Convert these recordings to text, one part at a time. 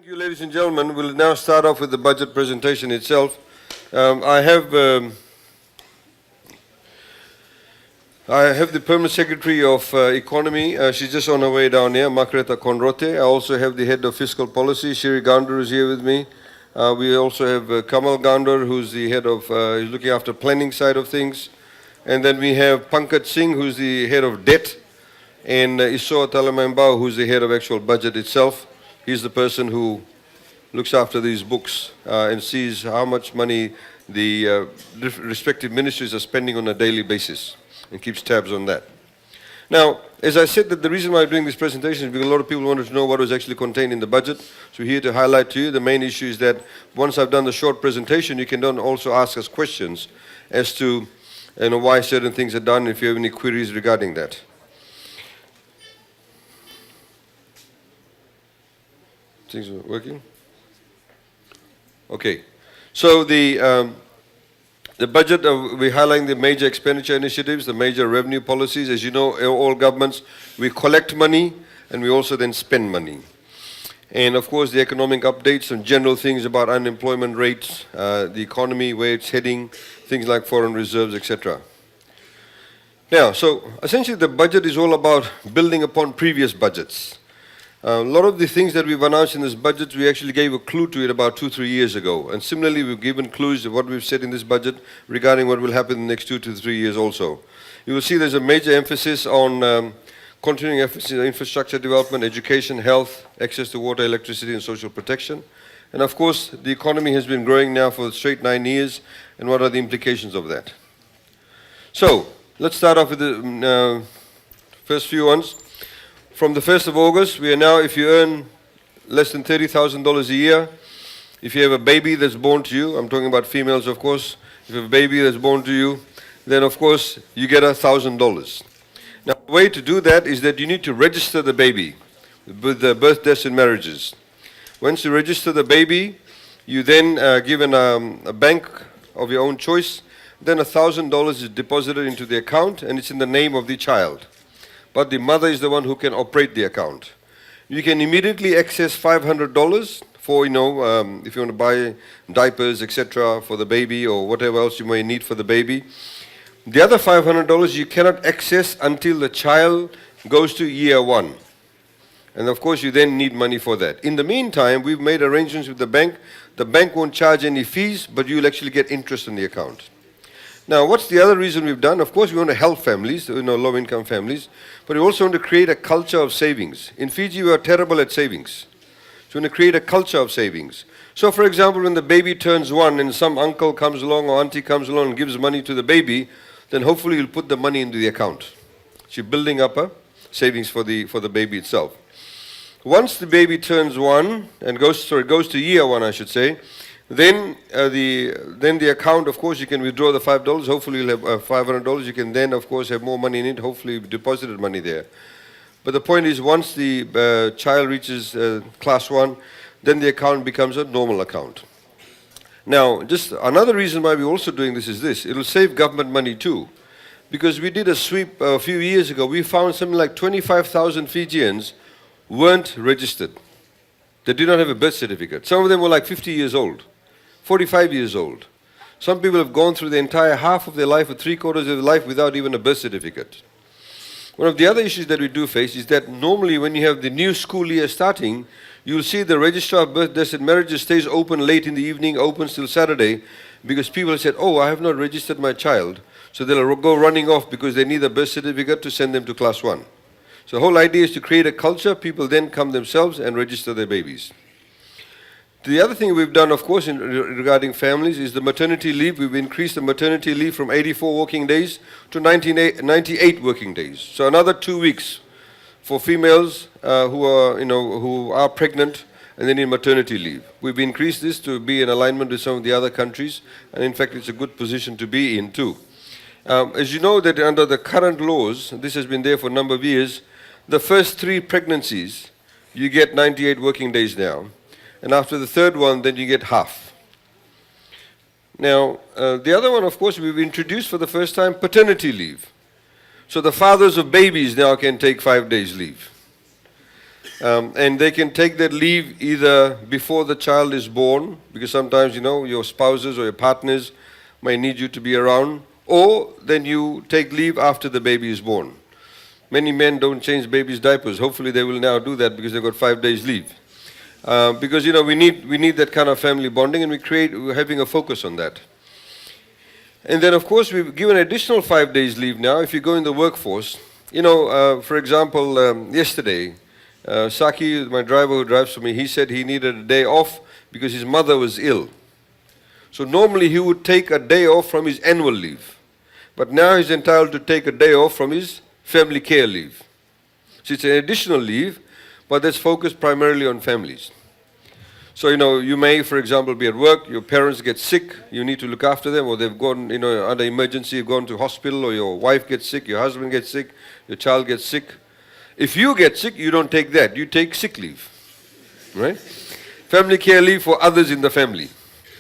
Thank you, ladies and gentlemen. We'll now start off with the budget presentation itself. I have the Permanent Secretary of Economy. She's just on her way down here, Makreta Konrote. I also have the Head of Fiscal Policy, Shiri Gandur, is here with me. We also have Kamal Gandur, who's the Head of, he's looking after planning side of things. And then we have Pankaj Singh, who's the Head of Debt, and Isoa Talamambao, who's the Head of actual budget itself. He's the person who looks after these books and sees how much money the respective ministries are spending on a daily basis and keeps tabs on that. Now, as I said, that the reason why I'm doing this presentation is because a lot of people wanted to know what was actually contained in the budget. So here to highlight to you, the main issue is that once I've done the short presentation, you can then also ask us questions as to why certain things are done, if you have any queries regarding that. Things are working? Okay. So the budget, we're highlighting the major expenditure initiatives, the major revenue policies. As you know, all governments, we collect money and we also then spend money. And of course, the economic updates and general things about unemployment rates, the economy, where it's heading, things like foreign reserves, etc. Now, so essentially the budget is all about building upon previous budgets. A lot of the things that we've announced in this budget, we actually gave a clue to it about 2-3 years ago. And similarly, we've given clues to what we've said in this budget regarding what will happen in the next 2 to 3 years also. You will see there's a major emphasis on continuing emphasis on infrastructure development, education, health, access to water, electricity, and social protection. And of course, the economy has been growing now for straight 9 years, and what are the implications of that? So, let's start off with the first few ones. From the 1st of August, we are now, if you earn less than $30,000 a year, if you have a baby that's born to you, I'm talking about females, of course, if you have a baby that's born to you, then of course, you get $1,000. Now, the way to do that is that you need to register the baby with the birth, deaths, and marriages. Once you register the baby, you then given a bank of your own choice, then $1,000 is deposited into the account, and it's in the name of the child. But the mother is the one who can operate the account. You can immediately access $500 for, if you want to buy diapers, etc., for the baby or whatever else you may need for the baby. The other $500 you cannot access until the child goes to year 1. And of course, you then need money for that. In the meantime, we've made arrangements with the bank. The bank won't charge any fees, but you'll actually get interest on the account. Now, what's the other reason we've done? Of course, we want to help families, low-income families, but we also want to create a culture of savings. In Fiji, we are terrible at savings. So we want to create a culture of savings. So, for example, when the baby turns 1 and some uncle comes along or auntie comes along and gives money to the baby, then hopefully you'll put the money into the account. So you're building up a savings for the baby itself. Once the baby turns 1 and goes to year 1, I should say, then the account, of course, you can withdraw the $5. Hopefully you'll have $500. You can then, of course, have more money in it. Hopefully you've deposited money there. But the point is, once the child reaches class 1, then the account becomes a normal account. Now, just another reason why we're also doing this is this. It'll save government money too. Because we did a sweep a few years ago. We found something like 25,000 Fijians weren't registered. They did not have a birth certificate. Some of them were like 50 years old. 45 years old. Some people have gone through the entire half of their life or 3/4 of their life without even a birth certificate. One of the other issues that we do face is that normally when you have the new school year starting, you'll see the registrar of birth, deaths and marriages stays open late in the evening, opens till Saturday, because people have said, oh, I have not registered my child. So they'll go running off because they need a birth certificate to send them to class 1. So the whole idea is to create a culture. People then come themselves and register their babies. The other thing we've done, of course, regarding families is the maternity leave. We've increased the maternity leave from 84 working days to 98 working days. So another 2 weeks for females who are pregnant and then in maternity leave. We've increased this to be in alignment with some of the other countries, and in fact, it's a good position to be in too. As you know, that under the current laws, this has been there for a number of years, the first 3 pregnancies, you get 98 working days now. And after the 3rd one, then you get half. Now, the other one, of course, we've introduced for the first time paternity leave. So the fathers of babies now can take 5 days leave. And they can take that leave either before the child is born, because sometimes, you know, your spouses or your partners may need you to be around, or then you take leave after the baby is born. Many men don't change babies' diapers. Hopefully they will now do that because they've got 5 days leave. Because, you know, we need that kind of family bonding, and we're having a focus on that. And then, of course, we've given additional 5 days leave now if you go in the workforce. You know, for example, yesterday, Saki, my driver who drives for me, he said he needed a day off because his mother was ill. So normally he would take a day off from his annual leave. But now he's entitled to take a day off from his family care leave. So it's an additional leave, but that's focused primarily on families. So, you know, you may, for example, be at work, your parents get sick, you need to look after them, or they've gone, you know, under emergency, you've gone to hospital, or your wife gets sick, your husband gets sick, your child gets sick. If you get sick, you don't take that, you take sick leave, right? Family care leave for others in the family.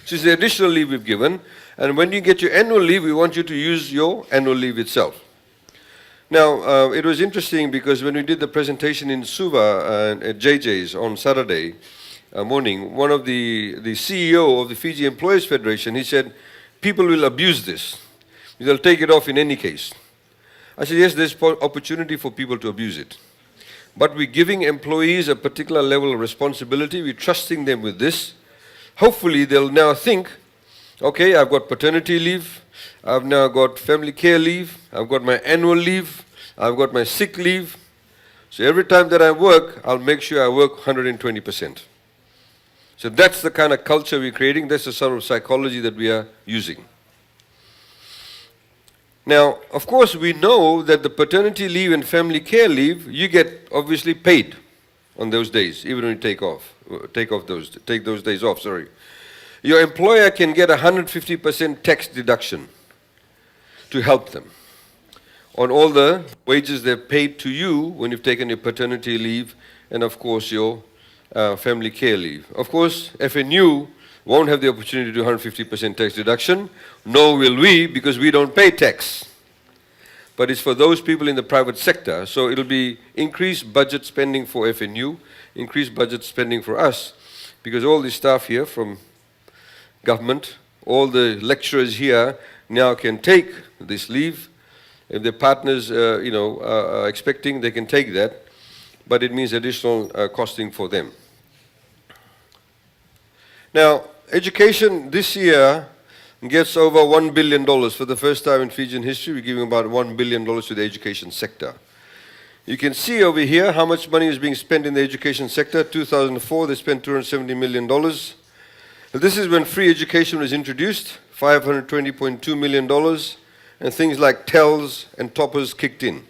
So it's the additional leave we've given, and when you get your annual leave, we want you to use your annual leave itself. Now, it was interesting because when we did the presentation in Suva at JJ's on Saturday morning, one of the CEO of the Fiji Employers Federation, he said, people will abuse this. They'll take it off in any case. I said, yes, there's opportunity for people to abuse it. But we're giving employees a particular level of responsibility. We're trusting them with this. Hopefully, they'll now think, okay, I've got paternity leave, I've now got family care leave, I've got my annual leave, I've got my sick leave. So every time that I work, I'll make sure I work 120%. So that's the kind of culture we're creating. That's the sort of psychology that we are using. Now, of course, we know that the paternity leave and family care leave, you get obviously paid on those days, even when you take those days off, sorry. Your employer can get 150% tax deduction to help them on all the wages they've paid to you when you've taken your paternity leave and, of course, your family care leave. Of course, FNU won't have the opportunity to do 150% tax deduction, nor will we, because we don't pay tax. But it's for those people in the private sector, so it'll be increased budget spending for FNU, increased budget spending for us, because all the staff here from government, all the lecturers here now can take this leave. If their partners, are expecting, they can take that, but it means additional costing for them. Now, education this year gets over $1 billion. For the first time in Fijian history, we're giving about $1 billion to the education sector. You can see over here how much money is being spent in the education sector. 2004, they spent $270 million. This is when free education was introduced, $520.2 million, and things like TELS and toppers kicked in.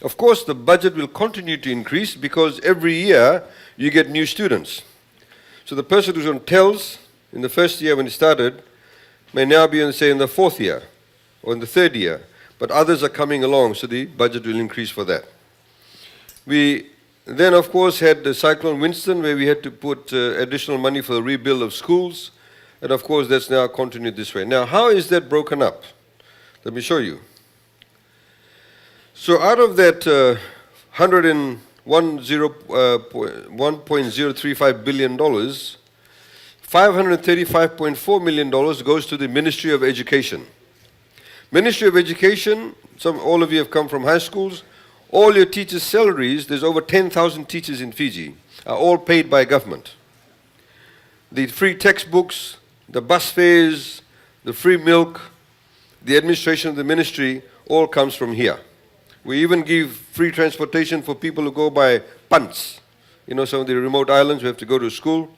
Of course, the budget will continue to increase because every year you get new students. So the person who's on TELS in the first year when he started may now be, say, in the fourth year or in the third year, but others are coming along, so the budget will increase for that. We then, of course, had the Cyclone Winston, where we had to put additional money for the rebuild of schools, and of course that's now continued this way. Now, how is that broken up? Let me show you. So out of that $1.035 billion, $535.4 million goes to the Ministry of Education. Ministry of Education, all of you have come from high schools. All your teachers' salaries, there's over 10,000 teachers in Fiji, are all paid by government. The free textbooks, the bus fares, the free milk, the administration of the ministry, all comes from here. We even give free transportation for people who go by punts. You know, some of the remote islands, we have to go to school.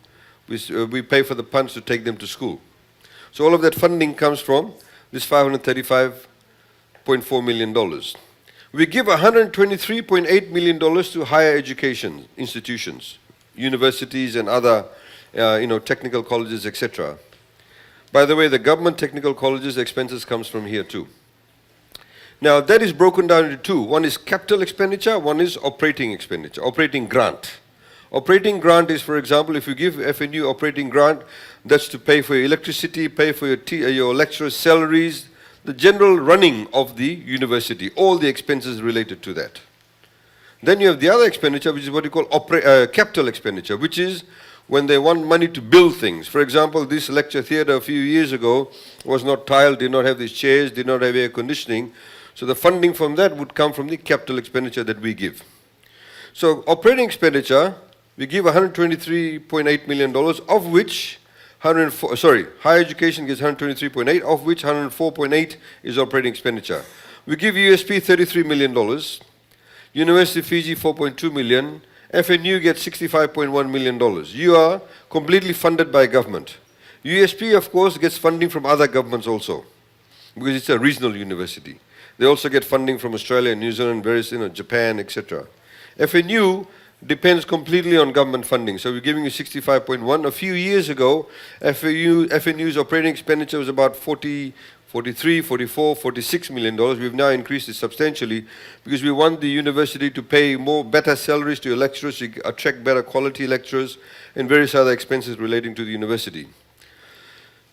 We pay for the punts to take them to school. So all of that funding comes from this $535.4 million. We give $123.8 million to higher education institutions, universities and other technical colleges, etc. By the way, the government technical colleges expenses comes from here too. Now that is broken down into two. One is capital expenditure, one is operating expenditure, operating grant. Operating grant is, for example, if you give FNU operating grant, that's to pay for your electricity, pay for your lecturers' salaries, the general running of the university, all the expenses related to that. Then you have the other expenditure, which is what you call capital expenditure, which is when they want money to build things. For example, this lecture theatre a few years ago was not tiled, did not have these chairs, did not have air conditioning. So the funding from that would come from the capital expenditure that we give. So operating expenditure, we give $123.8 million, of which higher education gets 123.8, of which 104.8 is operating expenditure. We give USP $33 million, University of Fiji $4.2 million, FNU gets $65.1 million. You are completely funded by government. USP, of course, gets funding from other governments also, because it's a regional university. They also get funding from Australia, New Zealand, various, Japan, etc. FNU depends completely on government funding. So we're giving you 65.1. A few years ago, FNU's operating expenditure was about 43, 44, $46 million. We've now increased it substantially because we want the university to pay better salaries to your lecturers, to attract better quality lecturers, and various other expenses relating to the university.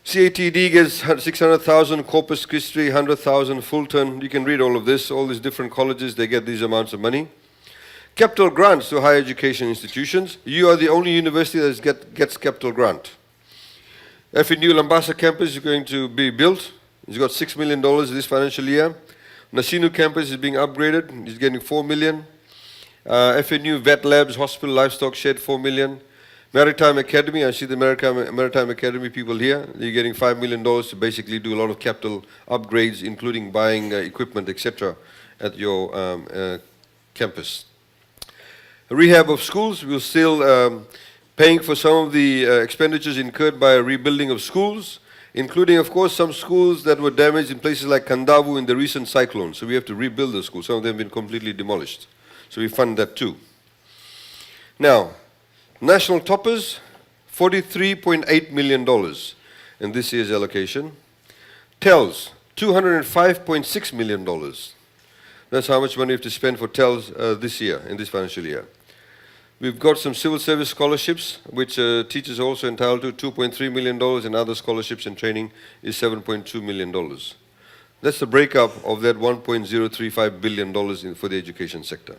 CATD gets 600,000, Corpus Christi 100,000, Fulton. You can read all of this. All these different colleges, they get these amounts of money. Capital grants to higher education institutions. You are the only university that gets capital grant. FNU Lambasa campus is going to be built. It's got $6 million this financial year. Nasinu campus is being upgraded. It's getting $4 million. FNU Vet Labs, Hospital Livestock Shed, $4 million. Maritime Academy, I see the Maritime Academy people here. They're getting $5 million to basically do a lot of capital upgrades, including buying equipment, etc., at your campus. Rehab of schools, we're still paying for some of the expenditures incurred by rebuilding of schools, including, of course, some schools that were damaged in places like Kandavu in the recent cyclone. So we have to rebuild the schools. Some of them have been completely demolished. So we fund that too. Now, national toppers, $43.8 million in this year's allocation. TELS, $205.6 million. That's how much money we have to spend for TELS this year, in this financial year. We've got some civil service scholarships, which teachers are also entitled to, $2.3 million, and other scholarships and training is $7.2 million. That's the breakup of that $1.035 billion for the education sector.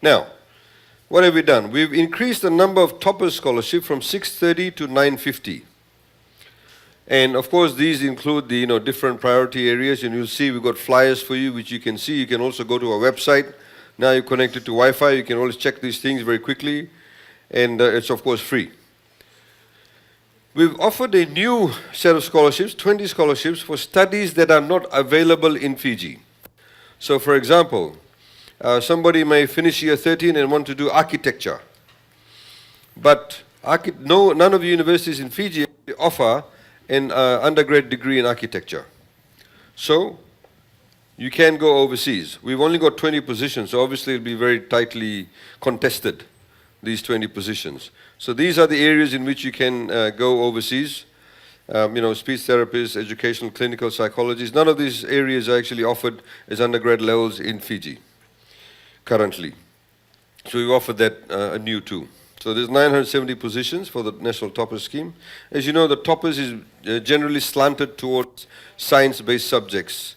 Now, what have we done? We've increased the number of toppers scholarship from 630 to 950. And of course, these include the different priority areas, and you'll see we've got flyers for you, which you can see. You can also go to our website. Now you're connected to Wi-Fi. You can always check these things very quickly, and it's of course free. We've offered a new set of scholarships, 20 scholarships for studies that are not available in Fiji. So, for example, somebody may finish year 13 and want to do architecture, but none of the universities in Fiji offer an undergrad degree in architecture. So you can go overseas. We've only got 20 positions, so obviously it'll be very tightly contested, these 20 positions. So these are the areas in which you can go overseas. Speech therapists, educational, clinical psychologists. None of these areas are actually offered as undergrad levels in Fiji currently. So we've offered that anew too. So there's 970 positions for the National Toppers Scheme. As you know, the Toppers is generally slanted towards science-based subjects,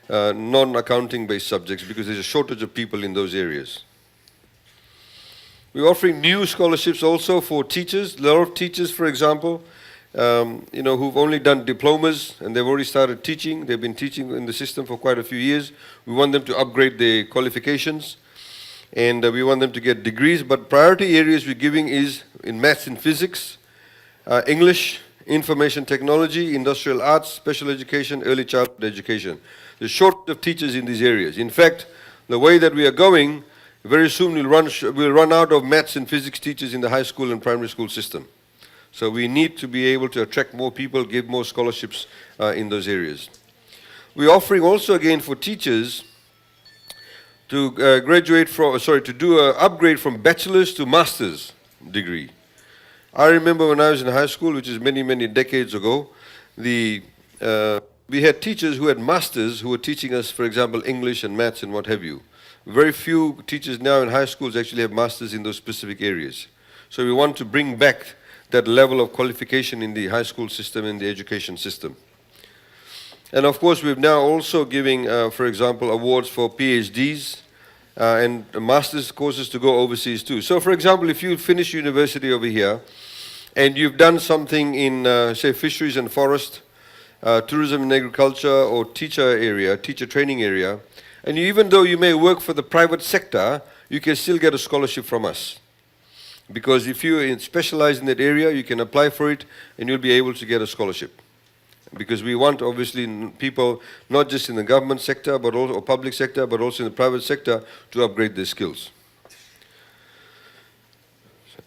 non-accounting based subjects, because there's a shortage of people in those areas. We're offering new scholarships also for teachers. A lot of teachers, for example, who've only done diplomas and they've already started teaching. They've been teaching in the system for quite a few years. We want them to upgrade their qualifications, and we want them to get degrees. But priority areas we're giving is in maths and physics, English, information technology, industrial arts, special education, early childhood education. There's shortage of teachers in these areas. In fact, the way that we are going, very soon we'll run out of maths and physics teachers in the high school and primary school system. So we need to be able to attract more people, give more scholarships in those areas. We're offering also again for teachers to do an upgrade from bachelor's to master's degree. I remember when I was in high school, which is many, many decades ago, we had teachers who had masters who were teaching us, for example, English and maths and what have you. Very few teachers now in high schools actually have masters in those specific areas. So we want to bring back that level of qualification in the high school system and the education system. And of course, we've now also giving, for example, awards for PhDs and master's courses to go overseas too. So for example, if you finish university over here and you've done something in, say, fisheries and forest, tourism and agriculture, or teacher area, teacher training area, and even though you may work for the private sector, you can still get a scholarship from us. Because if you specialize in that area, you can apply for it and you'll be able to get a scholarship. Because we want, obviously, people, not just in the government sector, but also, or public sector, but also in the private sector, to upgrade their skills.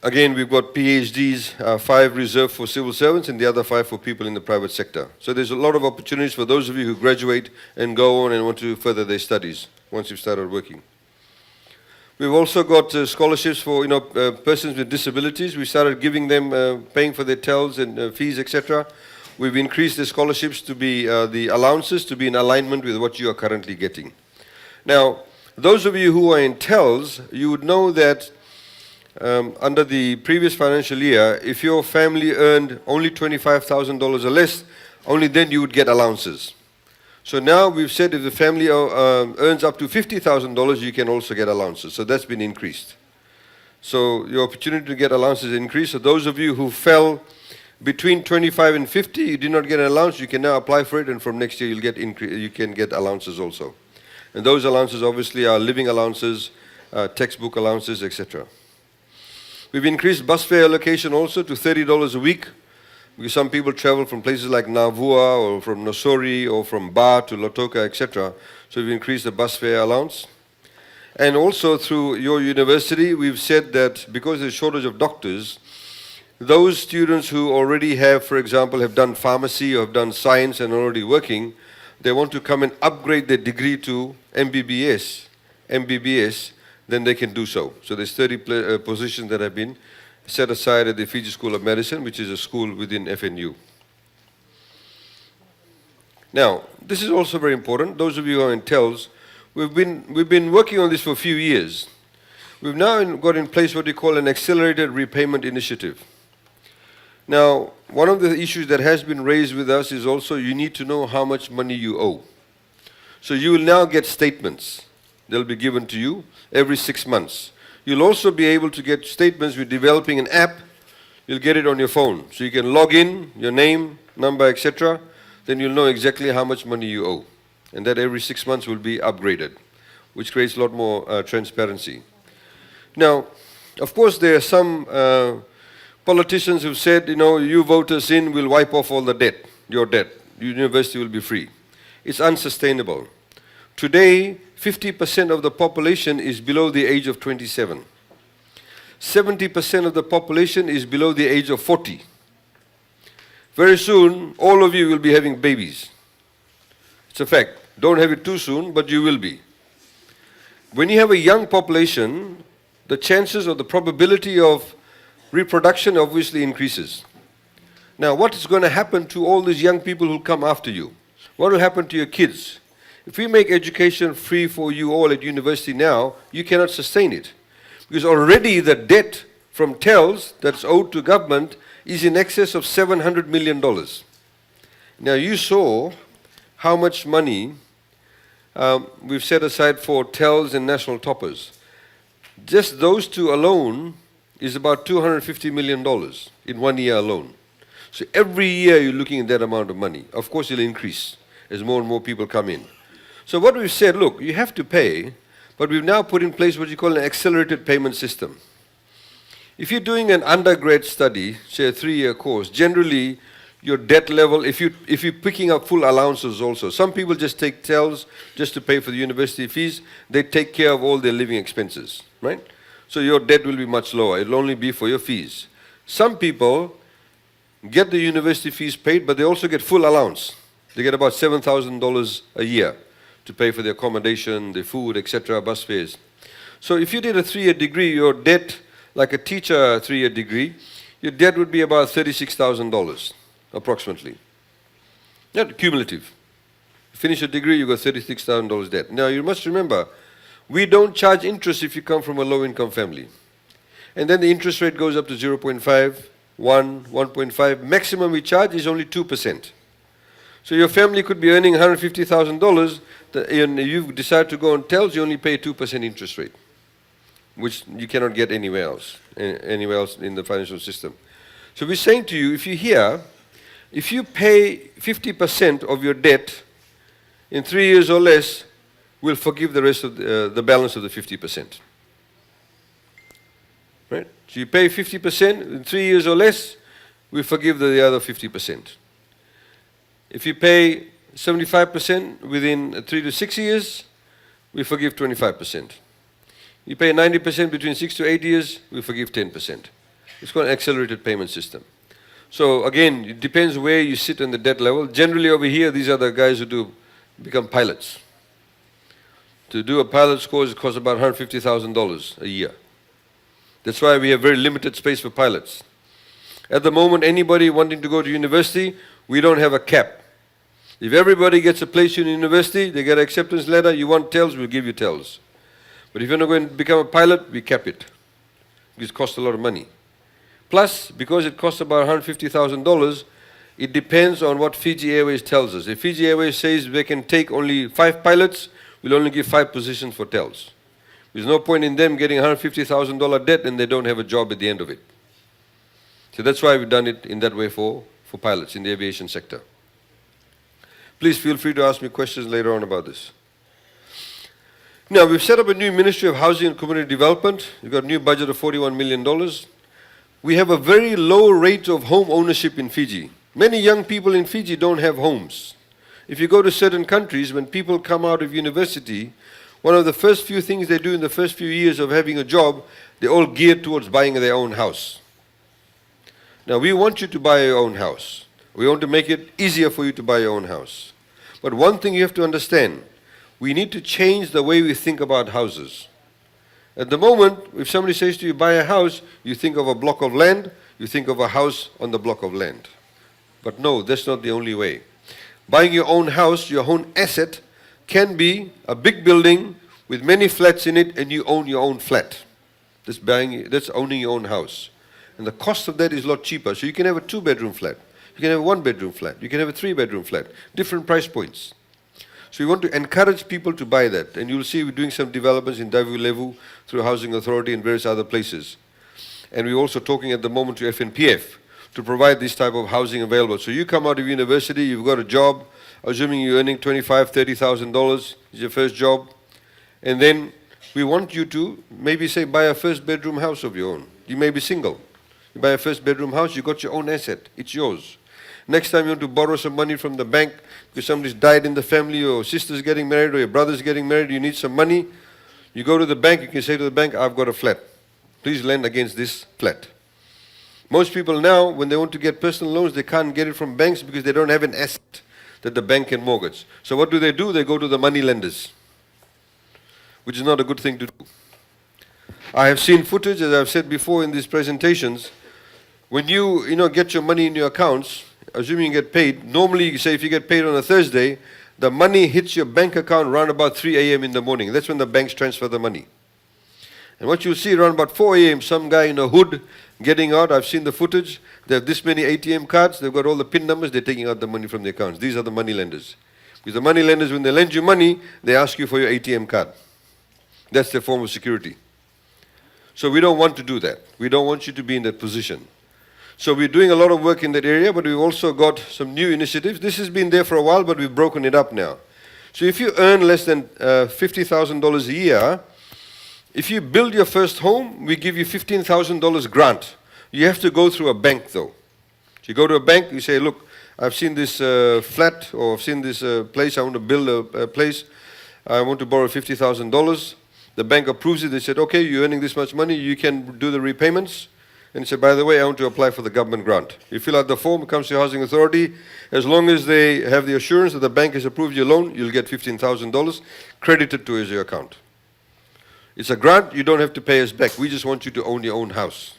Again, we've got PhDs, 5 reserved for civil servants and the other 5 for people in the private sector. So there's a lot of opportunities for those of you who graduate and go on and want to further their studies once you've started working. We've also got scholarships for persons with disabilities. We started giving them, paying for their TELs and fees, etc. We've increased the scholarships to be, the allowances to be in alignment with what you are currently getting. Now, those of you who are in TELs, you would know that under the previous financial year, if your family earned only $25,000 or less, only then you would get allowances. So now we've said if the family earns up to $50,000, you can also get allowances. So that's been increased. So your opportunity to get allowances increased. So those of you who fell between 25 and 50, you did not get an allowance, you can now apply for it, and from next year you can get allowances also. And those allowances obviously are living allowances, textbook allowances, etc. We've increased bus fare allocation also to $30 a week, because some people travel from places like Navua or from Nosori or from Ba to Lotoka, etc. So we've increased the bus fare allowance. And also through your university, we've said that because there's a shortage of doctors, those students who already have, for example, have done pharmacy or have done science and are already working, they want to come and upgrade their degree to MBBS, then they can do so. So there's 30 positions that have been set aside at the Fiji School of Medicine, which is a school within FNU. Now, this is also very important. Those of you who are in TELS, we've been working on this for a few years. We've now got in place what we call an accelerated repayment initiative. Now, one of the issues that has been raised with us is also you need to know how much money you owe. So you will now get statements. They'll be given to you every 6 months. You'll also be able to get statements. We're developing an app. You'll get it on your phone. So you can log in, your name, number, etc. Then you'll know exactly how much money you owe. And that every 6 months will be upgraded, which creates a lot more transparency. Now, of course, there are some politicians who've said, you vote us in, we'll wipe off all the debt, your debt. University will be free. It's unsustainable. Today, 50% of the population is below the age of 27. 70% of the population is below the age of 40. Very soon, all of you will be having babies. It's a fact. Don't have it too soon, but you will be. When you have a young population, the chances or the probability of reproduction obviously increases. Now, what is going to happen to all these young people who come after you? What will happen to your kids? If we make education free for you all at university now, you cannot sustain it. Because already the debt from TELS that's owed to government is in excess of $700 million. Now you saw how much money we've set aside for TELS and national toppers. Just those two alone is about $250 million in 1 year alone. So every year you're looking at that amount of money. Of course it'll increase as more and more people come in. So what we've said, look, you have to pay, but we've now put in place what you call an accelerated payment system. If you're doing an undergrad study, say a 3-year course, generally your debt level, if you're picking up full allowances also, some people just take TELS just to pay for the university fees, they take care of all their living expenses, right? So your debt will be much lower, it'll only be for your fees. Some people get the university fees paid, but they also get full allowance. They get about $7,000 a year to pay for the accommodation, the food, etc., bus fares. So if you did a 3-year degree, your debt, like a teacher 3-year degree, your debt would be about $36,000, approximately. Not cumulative. Finish a degree, you got $36,000 debt. Now you must remember, we don't charge interest if you come from a low-income family. And then the interest rate goes up to 0.5, 1, 1.5. Maximum we charge is only 2%. So your family could be earning $150,000, and you decide to go on TELS, you only pay 2% interest rate, which you cannot get anywhere else in the financial system. So we're saying to you, if you're here, if you pay 50% of your debt in 3 years or less, we'll forgive the rest of the balance of the 50%. Right? So you pay 50% in 3 years or less, we forgive the other 50%. If you pay 75% within 3 to 6 years, we forgive 25%. You pay 90% between 6 to 8 years, we forgive 10%. It's called an accelerated payment system. So again, it depends where you sit on the debt level. Generally over here, these are the guys who become pilots. To do a pilot's course, it costs about $150,000 a year. That's why we have very limited space for pilots. At the moment, anybody wanting to go to university, we don't have a cap. If everybody gets a place in university, they get an acceptance letter, you want TELS, we'll give you TELS. But if you're not going to become a pilot, we cap it. Because it costs a lot of money. Plus, because it costs about $150,000, it depends on what Fiji Airways tells us. If Fiji Airways says they can take only 5 pilots, we'll only give 5 positions for TELS. There's no point in them getting $150,000 debt and they don't have a job at the end of it. So that's why we've done it in that way for pilots in the aviation sector. Please feel free to ask me questions later on about this. Now, we've set up a new Ministry of Housing and Community Development. We've got a new budget of $41 million. We have a very low rate of home ownership in Fiji. Many young people in Fiji don't have homes. If you go to certain countries, when people come out of university, one of the first few things they do in the first few years of having a job, they're all geared towards buying their own house. Now, we want you to buy your own house. We want to make it easier for you to buy your own house. But one thing you have to understand, we need to change the way we think about houses. At the moment, if somebody says to you, buy a house, you think of a block of land, you think of a house on the block of land. But no, that's not the only way. Buying your own house, your own asset, can be a big building with many flats in it and you own your own flat. That's owning your own house. And the cost of that is a lot cheaper. So you can have a 2-bedroom flat. You can have a 1-bedroom flat. You can have a 3-bedroom flat. Different price points. So we want to encourage people to buy that. And you'll see we're doing some developments in Davu Levu through Housing Authority and various other places. And we're also talking at the moment to FNPF to provide this type of housing available. So you come out of university, you've got a job, assuming you're earning $25,000, $30,000 is your first job. And then we want you to maybe say buy a 1st-bedroom house of your own. You may be single. You buy a 1st-bedroom house, you got your own asset. It's yours. Next time you want to borrow some money from the bank because somebody's died in the family or your sister's getting married or your brother's getting married, you need some money, you go to the bank, you can say to the bank, I've got a flat. Please lend against this flat. Most people now, when they want to get personal loans, they can't get it from banks because they don't have an asset that the bank can mortgage. So what do? They go to the money lenders, which is not a good thing to do. I have seen footage, as I've said before in these presentations, when you get your money in your accounts, assuming you get paid, normally you say if you get paid on a Thursday, the money hits your bank account around about 3 a.m. in the morning. That's when the banks transfer the money. And what you'll see around about 4 a.m., some guy in a hood getting out, I've seen the footage, they have this many ATM cards, they've got all the PIN numbers, they're taking out the money from the accounts. These are the money lenders. Because the money lenders, when they lend you money, they ask you for your ATM card. That's their form of security. So we don't want to do that. We don't want you to be in that position. So we're doing a lot of work in that area, but we've also got some new initiatives. This has been there for a while, but we've broken it up now. So if you earn less than $50,000 a year, if you build your first home, we give you $15,000 grant. You have to go through a bank though. So you go to a bank, you say, look, I've seen this flat or I've seen this place, I want to build a place, I want to borrow $50,000. The bank approves it, they said, okay, you're earning this much money, you can do the repayments. And you say, by the way, I want to apply for the government grant. You fill out the form, it comes to your housing authority. As long as they have the assurance that the bank has approved your loan, you'll get $15,000 credited to your account. It's a grant, you don't have to pay us back. We just want you to own your own house.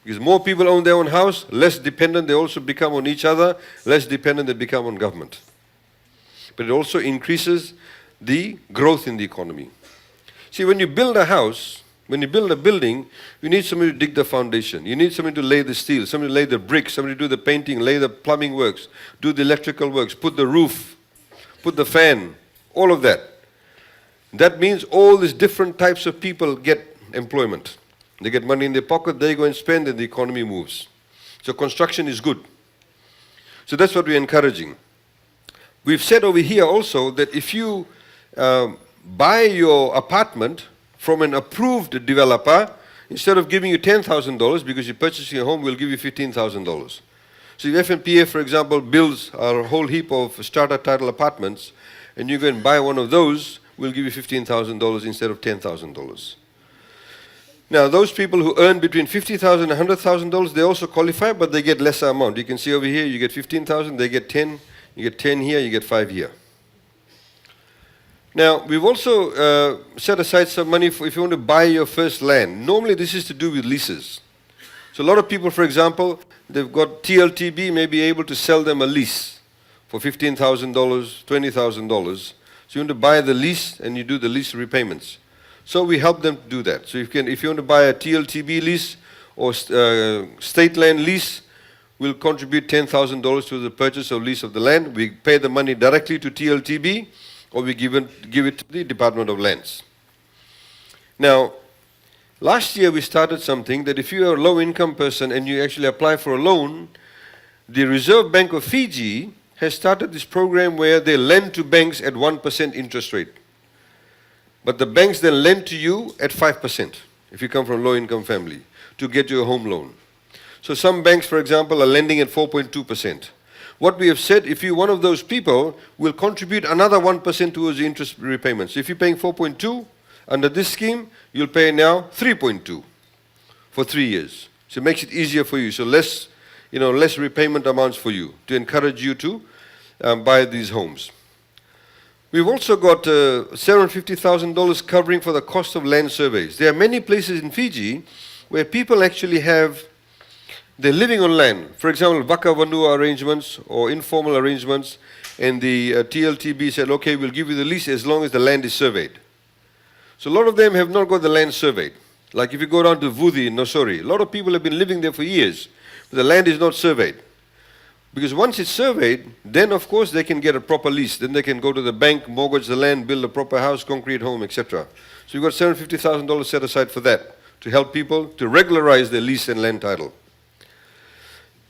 Because more people own their own house, less dependent they also become on each other, less dependent they become on government. But it also increases the growth in the economy. See, when you build a house, When you build a building, you need somebody to dig the foundation. You need somebody to lay the steel, somebody to lay the bricks, somebody to do the painting, lay the plumbing works, do the electrical works, put the roof, put the fan, all of that. That means all these different types of people get employment. They get money in their pocket, they go and spend, and the economy moves. So construction is good. So that's what we're encouraging. We've said over here also that if you buy your apartment from an approved developer, instead of giving you $10,000 because you're purchasing a home, we'll give you $15,000. So if FNPA, for example, builds a whole heap of starter title apartments, and you go and buy one of those, we'll give you $15,000 instead of $10,000. Now, those people who earn between $50,000 and $100,000, they also qualify, but they get lesser amount. You can see over here, you get $15,000, they get 10, you get 10 here, you get 5 here. Now, we've also set aside some money for if you want to buy your first land. Normally, this is to do with leases. So a lot of people, for example, they've got TLTB, may be able to sell them a lease for $15,000, $20,000. So you want to buy the lease and you do the lease repayments. So we help them to do that. So if you want to buy a TLTB lease or state land lease, we'll contribute $10,000 to the purchase or lease of the land. We pay the money directly to TLTB, or we give it to the Department of Lands. Now, last year we started something that if you're a low-income person and you actually apply for a loan, the Reserve Bank of Fiji has started this program where they lend to banks at 1% interest rate. But the banks then lend to you at 5% if you come from a low-income family to get you a home loan. So some banks, for example, are lending at 4.2%. What we have said, if you're one of those people, we'll contribute another 1% towards the interest repayments. So if you're paying 4.2, under this scheme, you'll pay now 3.2 for 3 years. So it makes it easier for you. So less repayment amounts for you to encourage you to buy these homes. We've also got $750,000 covering for the cost of land surveys. There are many places in Fiji where people actually they're living on land. For example, Vaka Vanua arrangements or informal arrangements, and the TLTB said, okay, we'll give you the lease as long as the land is surveyed. So a lot of them have not got the land surveyed. Like if you go down to Vudi in Nosori, a lot of people have been living there for years, but the land is not surveyed. Because once it's surveyed, then of course they can get a proper lease. Then they can go to the bank, mortgage the land, build a proper house, concrete home, etc. So you've got $750,000 set aside for that, to help people to regularize their lease and land title.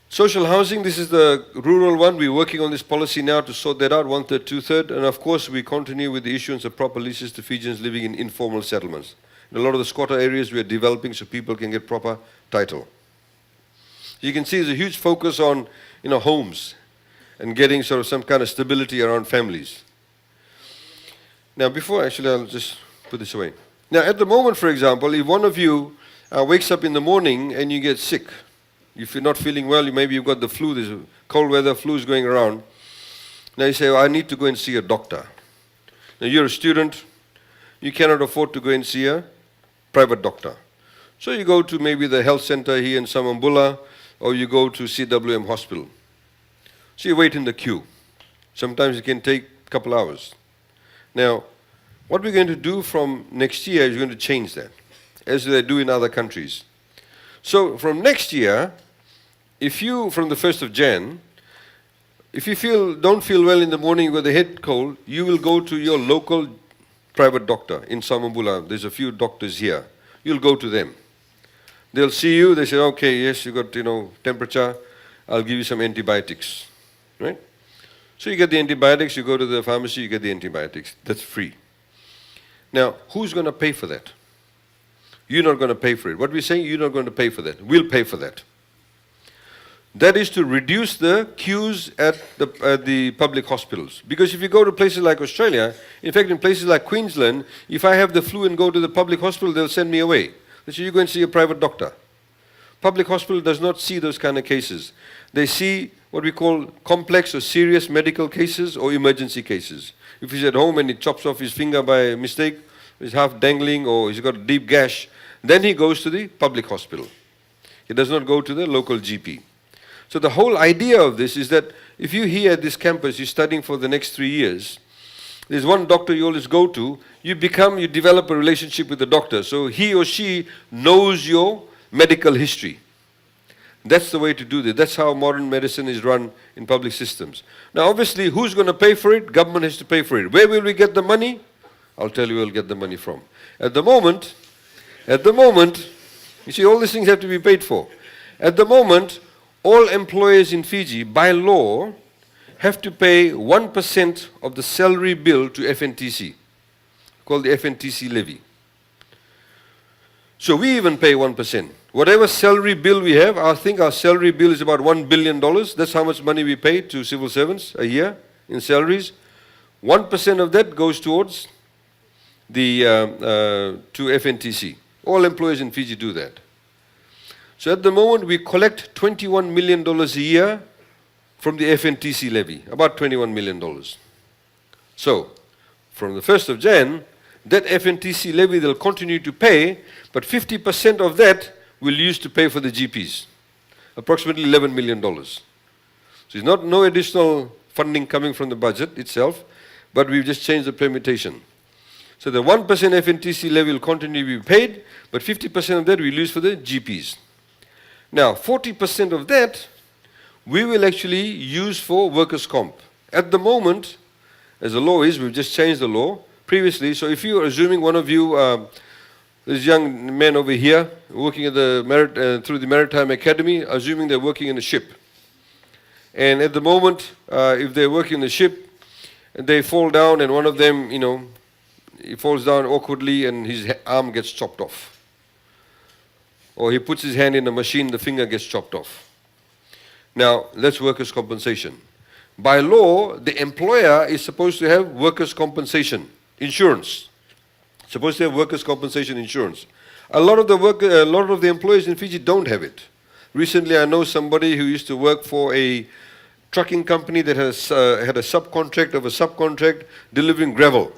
Social housing, this is the rural one. We're working on this policy now to sort that out, 1/3, 2/3. And of course, we continue with the issuance of proper leases to Fijians living in informal settlements. In a lot of the squatter areas we are developing so people can get proper title. You can see there's a huge focus on homes and getting sort of some kind of stability around families. Now, I'll just put this away. Now, at the moment, for example, if one of you wakes up in the morning and you get sick, if you're not feeling well, maybe you've got the flu, there's a cold weather, flu is going around. Now you say, I need to go and see a doctor. Now you're a student, you cannot afford to go and see a private doctor. So you go to maybe the health center here in Samabula, or you go to CWM hospital. So you wait in the queue. Sometimes it can take a couple hours. Now, what we're going to do from next year is going to change that, as they do in other countries. So from next year, from the 1st of Jan, if you don't feel well in the morning, you've got the head cold, you will go to your local private doctor in Samabula. There's a few doctors here. You'll go to them. They'll see you, they say, okay, yes, you got, temperature, I'll give you some antibiotics, right? So you get the antibiotics, you go to the pharmacy, you get the antibiotics. That's free. Now, who's going to pay for that? You're not going to pay for it. What we're saying, you're not going to pay for that. We'll pay for that. That is to reduce the queues at the public hospitals. Because if you go to places like Australia, in fact, in places like Queensland, if I have the flu and go to the public hospital, they'll send me away. They say, you go and see a private doctor. Public hospital does not see those kind of cases. They see what we call complex or serious medical cases or emergency cases. If he's at home and he chops off his finger by mistake, he's half dangling or he's got a deep gash, then he goes to the public hospital. He does not go to the local GP. So the whole idea of this is that if you're here at this campus, you're studying for the next 3 years, there's one doctor you always go to, you develop a relationship with the doctor. So he or she knows your medical history. That's the way to do this. That's how modern medicine is run in public systems. Now, obviously, who's going to pay for it? Government has to pay for it. Where will we get the money? I'll tell you where we'll get the money from. At the moment, you see, all these things have to be paid for. At the moment, all employers in Fiji, by law, have to pay 1% of the salary bill to FNTC, called the FNTC levy. So we even pay 1%. Whatever salary bill we have, I think our salary bill is about $1 billion. That's how much money we pay to civil servants a year in salaries. 1% of that goes towards the to FNTC. All employers in Fiji do that. So at the moment, we collect $21 million a year from the FNTC levy, about $21 million. So, from the 1st of Jan, that FNTC levy they'll continue to pay, but 50% of that we'll use to pay for the GPs, approximately $11 million. So it's no additional funding coming from the budget itself, but we've just changed the permutation. So the 1% FNTC levy will continue to be paid, but 50% of that we'll use for the GPs. Now, 40% of that we will actually use for workers' comp. At the moment, as the law is, we've just changed the law. Previously, so if you're assuming one of you, this young man over here, working at the through the Maritime Academy, assuming they're working in a ship. And at the moment, if they're working in the ship, and they fall down, and one of them, he falls down awkwardly, and his arm gets chopped off. Or he puts his hand in a machine, the finger gets chopped off. Now, that's workers' compensation. By law, the employer is supposed to have workers' compensation insurance. Supposed to have workers' compensation insurance. A lot of the employees in Fiji don't have it. Recently, I know somebody who used to work for a trucking company that had a subcontract of a subcontract delivering gravel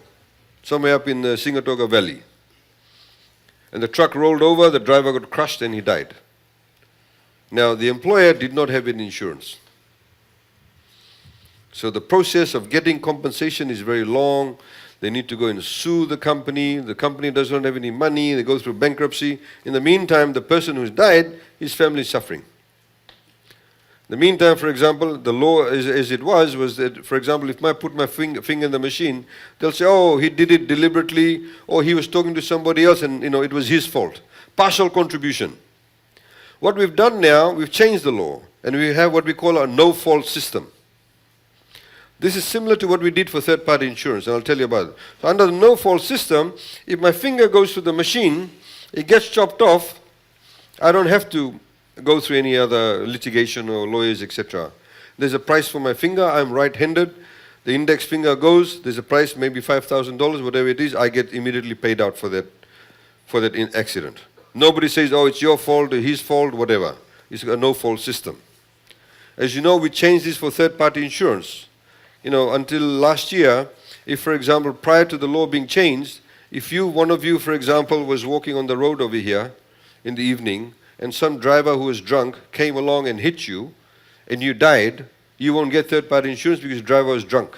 somewhere up in the Singatoga Valley. And the truck rolled over, the driver got crushed, and he died. Now, the employer did not have any insurance. So the process of getting compensation is very long. They need to go and sue the company. The company does not have any money. They go through bankruptcy. In the meantime, the person who's died, his family is suffering. In the meantime, for example, the law as it was that, for example, if I put my finger in the machine, they'll say, oh, he did it deliberately, or he was talking to somebody else and, it was his fault. Partial contribution. What we've done now, we've changed the law, and we have what we call a no-fault system. This is similar to what we did for third-party insurance, and I'll tell you about it. So under the no-fault system, if my finger goes to the machine, it gets chopped off, I don't have to go through any other litigation or lawyers, etc. There's a price for my finger, I'm right-handed, the index finger goes, there's a price, maybe $5,000, whatever it is, I get immediately paid out for that accident. Nobody says, oh, it's your fault, or his fault, whatever. It's a no-fault system. As you know, we changed this for third-party insurance. Until last year, if, for example, prior to the law being changed, if one of you, for example, was walking on the road over here in the evening, and some driver who was drunk came along and hit you, and you died, you won't get third-party insurance because the driver was drunk.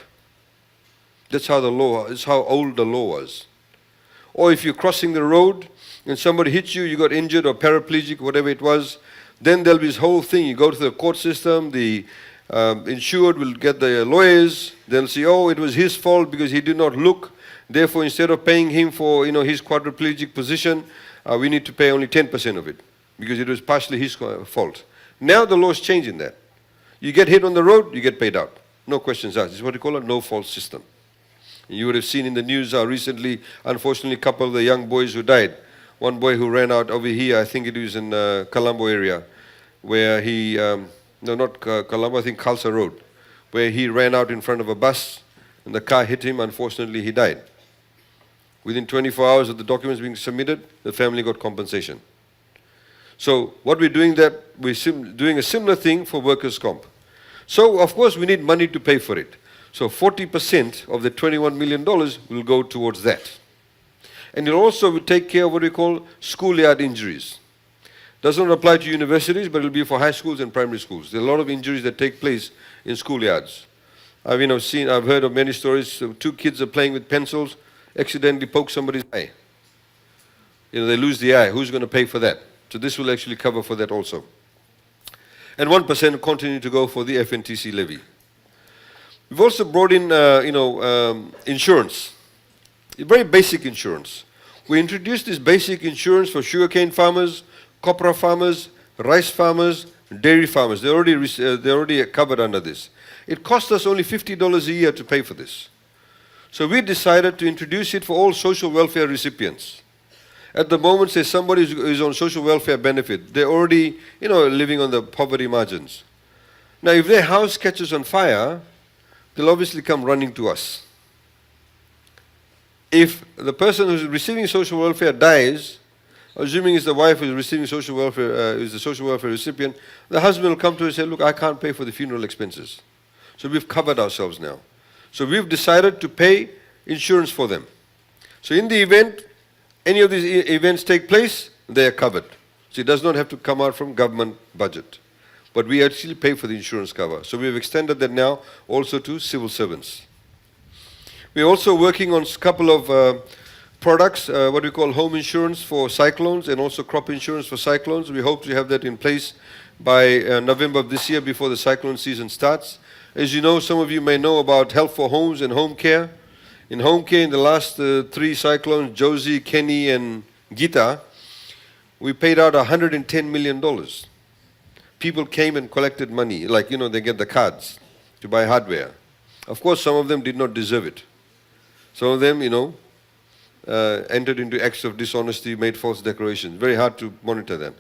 That's how old the law was. Or if you're crossing the road, and somebody hits you, you got injured or paraplegic, whatever it was, then there'll be this whole thing. You go to the court system, the insured will get the lawyers, they'll say, oh, it was his fault because he did not look. Therefore, instead of paying him for his quadriplegic position, we need to pay only 10% of it because it was partially his fault. Now the law is changing that. You get hit on the road, you get paid out. No questions asked. It's what we call a no-fault system. You would have seen in the news recently, unfortunately, a couple of the young boys who died. One boy who ran out over here, I think it was in Colombo area, where he, no, not Colombo, I think Khalsa Road, where he ran out in front of a bus and the car hit him. Unfortunately, he died. Within 24 hours of the documents being submitted, the family got compensation. So what we're doing we're doing a similar thing for workers' comp. So, of course, we need money to pay for it. So 40% of the $21 million will go towards that. And it also will take care of what we call schoolyard injuries. Does not apply to universities, but it will be for high schools and primary schools. There are a lot of injuries that take place in schoolyards. I've heard of many stories. Two kids are playing with pencils, accidentally poke somebody's eye. They lose the eye. Who's going to pay for that? So this will actually cover for that also. And 1% will continue to go for the FNTC levy. We've also brought in, insurance, very basic insurance. We introduced this basic insurance for sugarcane farmers, copra farmers, rice farmers, dairy farmers. They're already covered under this. It cost us only $50 a year to pay for this. So we decided to introduce it for all social welfare recipients. At the moment, say somebody who's on social welfare benefit, they're already, living on the poverty margins. Now, if their house catches on fire, they'll obviously come running to us. If the person who's receiving social welfare dies, assuming it's the wife who's receiving social welfare, is the social welfare recipient, the husband will come to her and say, look, I can't pay for the funeral expenses. So we've covered ourselves now. So we've decided to pay insurance for them. So in the event any of these events take place, they are covered. So it does not have to come out from government budget. But we actually pay for the insurance cover. So we've extended that now also to civil servants. We're also working on a couple of products, what we call home insurance for cyclones and also crop insurance for cyclones. We hope to have that in place by November of this year before the cyclone season starts. As you know, some of you may know about Help for Homes and home care. In home care, in the last 3 cyclones, Josie, Kenny, and Gita, we paid out $110 million. People came and collected money, like, they get the cards to buy hardware. Of course, some of them did not deserve it. Some of them, entered into acts of dishonesty, made false declarations. Very hard to monitor that.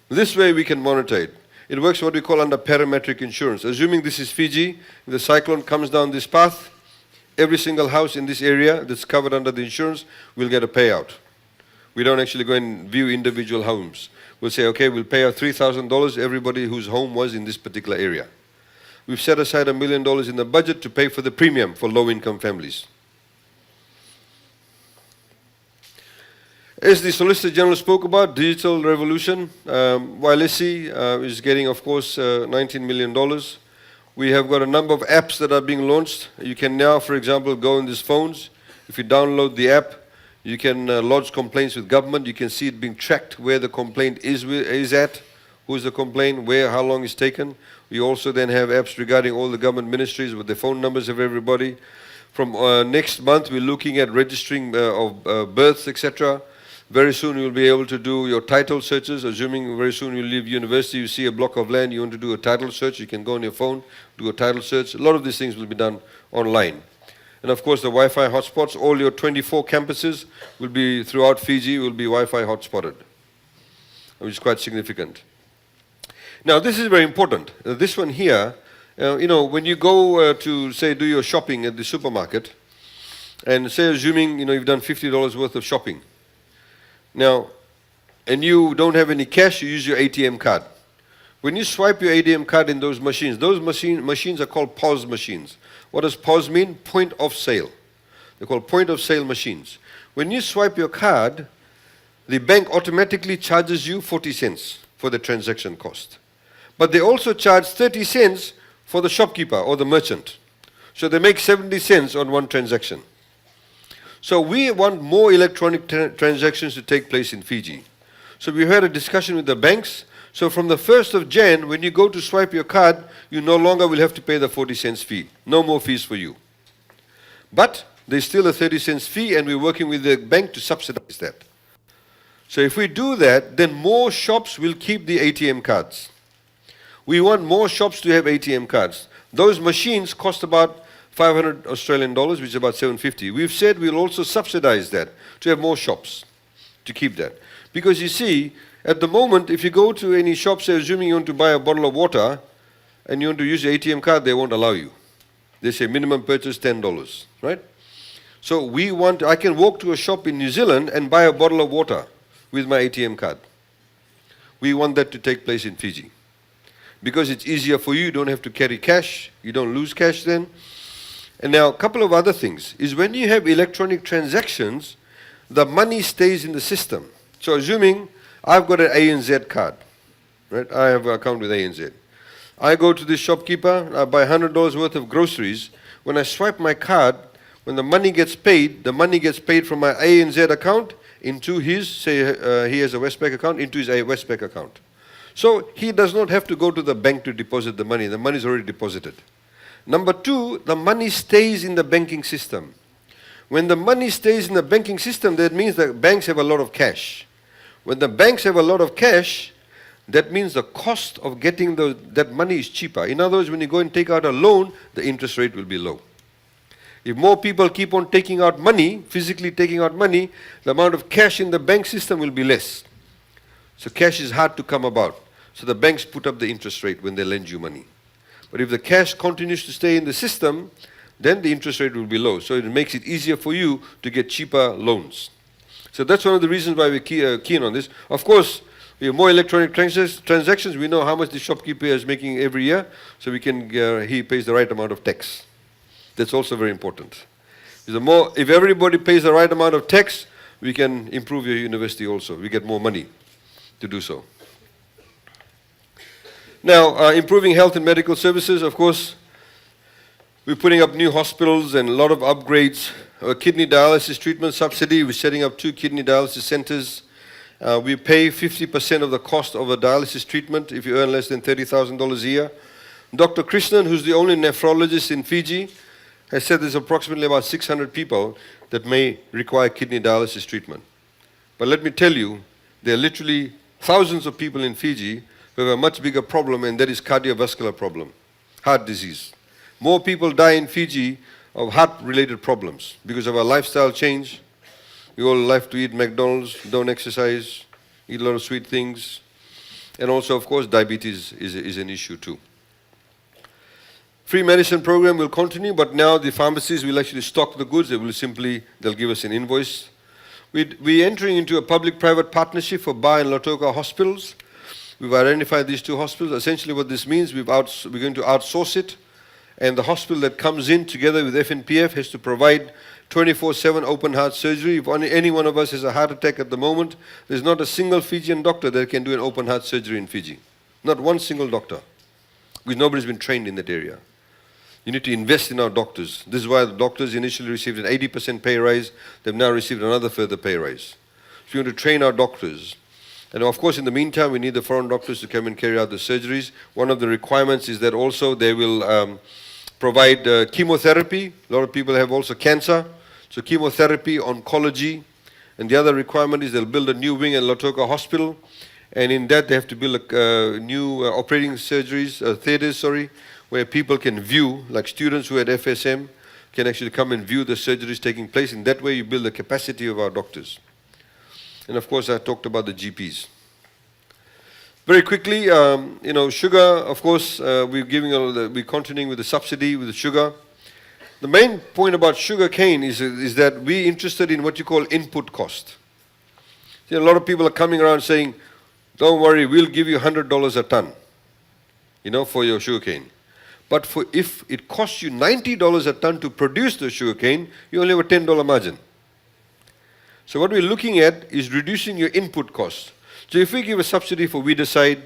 This way we can monitor it. It works what we call under parametric insurance. Assuming this is Fiji, if the cyclone comes down this path, every single house in this area that's covered under the insurance will get a payout. We don't actually go and view individual homes. We'll say, okay, we'll pay out $3,000 everybody whose home was in this particular area. We've set aside $1 million in the budget to pay for the premium for low-income families. As the Solicitor General spoke about, digital revolution, YLSC is getting, of course, $19 million. We have got a number of apps that are being launched. You can now, for example, go on these phones. If you download the app, you can lodge complaints with government. You can see it being tracked where the complaint is at, who's the complaint, where, how long it's taken. We also then have apps regarding all the government ministries with the phone numbers of everybody. From next month, we're looking at registering of births, etc. Very soon you'll be able to do your title searches. Assuming very soon you leave university, you see a block of land, you want to do a title search, you can go on your phone, do a title search. A lot of these things will be done online. And of course the Wi-Fi hotspots, all your 24 campuses will be throughout Fiji, will be Wi-Fi hotspotted, which is quite significant. Now this is very important. This one here, when you go to, say, do your shopping at the supermarket, and say assuming, you've done $50 worth of shopping. Now, and you don't have any cash, you use your ATM card. When you swipe your ATM card in those machines are called POS machines. What does POS mean? Point of sale. They're called point of sale machines. When you swipe your card, the bank automatically charges you 40 cents for the transaction cost. But they also charge 30 cents for the shopkeeper or the merchant. So they make 70 cents on one transaction. So we want more electronic transactions to take place in Fiji. So we had a discussion with the banks. So from the 1st of Jan, when you go to swipe your card, you no longer will have to pay the 40 cents fee. No more fees for you. But there's still a 30 cents fee, and we're working with the bank to subsidize that. So if we do that, then more shops will keep the ATM cards. We want more shops to have ATM cards. Those machines cost about 500 Australian dollars, which is about 750. We've said we'll also subsidize that to have more shops to keep that. Because you see, at the moment, if you go to any shop, say, assuming you want to buy a bottle of water and you want to use your ATM card, they won't allow you. They say minimum purchase $10, right? So I can walk to a shop in New Zealand and buy a bottle of water with my ATM card. We want that to take place in Fiji. Because it's easier for you, you don't have to carry cash, you don't lose cash then. And now a couple of other things is when you have electronic transactions, the money stays in the system. So assuming I've got an ANZ card, right? I have an account with ANZ. I go to this shopkeeper, I buy $100 worth of groceries. When I swipe my card, when the money gets paid from my ANZ account into his, say he has a Westpac account, into his Westpac account. So he does not have to go to the bank to deposit the money is already deposited. Number two, the money stays in the banking system. When the money stays in the banking system, that means that banks have a lot of cash. When the banks have a lot of cash, that means the cost of getting that money is cheaper. In other words, when you go and take out a loan, the interest rate will be low. If more people keep on taking out money, physically taking out money, the amount of cash in the bank system will be less. So cash is hard to come about. So the banks put up the interest rate when they lend you money. But if the cash continues to stay in the system, then the interest rate will be low. So it makes it easier for you to get cheaper loans. So that's one of the reasons why we're keen on this. Of course, we have more electronic transactions. We know how much the shopkeeper is making every year, so we can he pays the right amount of tax. That's also very important. If everybody pays the right amount of tax, we can improve your university also. We get more money to do so. Now, improving health and medical services, of course, we're putting up new hospitals and a lot of upgrades. Our kidney dialysis treatment subsidy, we're setting up 2 kidney dialysis centers. We pay 50% of the cost of a dialysis treatment if you earn less than $30,000 a year. Dr. Krishnan, who's the only nephrologist in Fiji, has said there's approximately about 600 people that may require kidney dialysis treatment. But let me tell you, there are literally thousands of people in Fiji who have a much bigger problem, and that is cardiovascular problem, heart disease. More people die in Fiji of heart-related problems because of our lifestyle change. We all like to eat McDonald's, don't exercise, eat a lot of sweet things. And also, of course, diabetes is an issue too. Free medicine program will continue, but now the pharmacies will actually stock the goods. They'll give us an invoice. We're entering into a public-private partnership for Ba and Lautoka hospitals. We've identified these 2 hospitals. Essentially what this means, we're going to outsource it, and the hospital that comes in together with FNPF has to provide 24/7 open heart surgery. If any one of us has a heart attack at the moment, there's not a single Fijian doctor that can do an open heart surgery in Fiji. Not one single doctor, because nobody's been trained in that area. You need to invest in our doctors. This is why the doctors initially received an 80% pay rise. They've now received another further pay rise. So we want to train our doctors. And of course, in the meantime, we need the foreign doctors to come and carry out the surgeries. One of the requirements is that also they will provide chemotherapy. A lot of people have also cancer. So chemotherapy, oncology. And the other requirement is they'll build a new wing at Lautoka Hospital. And in that, they have to build new operating theaters, where people can view, like students who at FSM can actually come and view the surgeries taking place. In that way, you build the capacity of our doctors. And of course, I talked about the GPs. Very quickly, sugar, of course, we're continuing with the subsidy with the sugar. The main point about sugar cane is that we're interested in what you call input cost. See, a lot of people are coming around saying, don't worry, we'll give you $100 a ton, for your sugar cane. But if it costs you $90 a ton to produce the sugar cane, you only have a $10 margin. So what we're looking at is reducing your input cost. So if we give a subsidy for weedicide,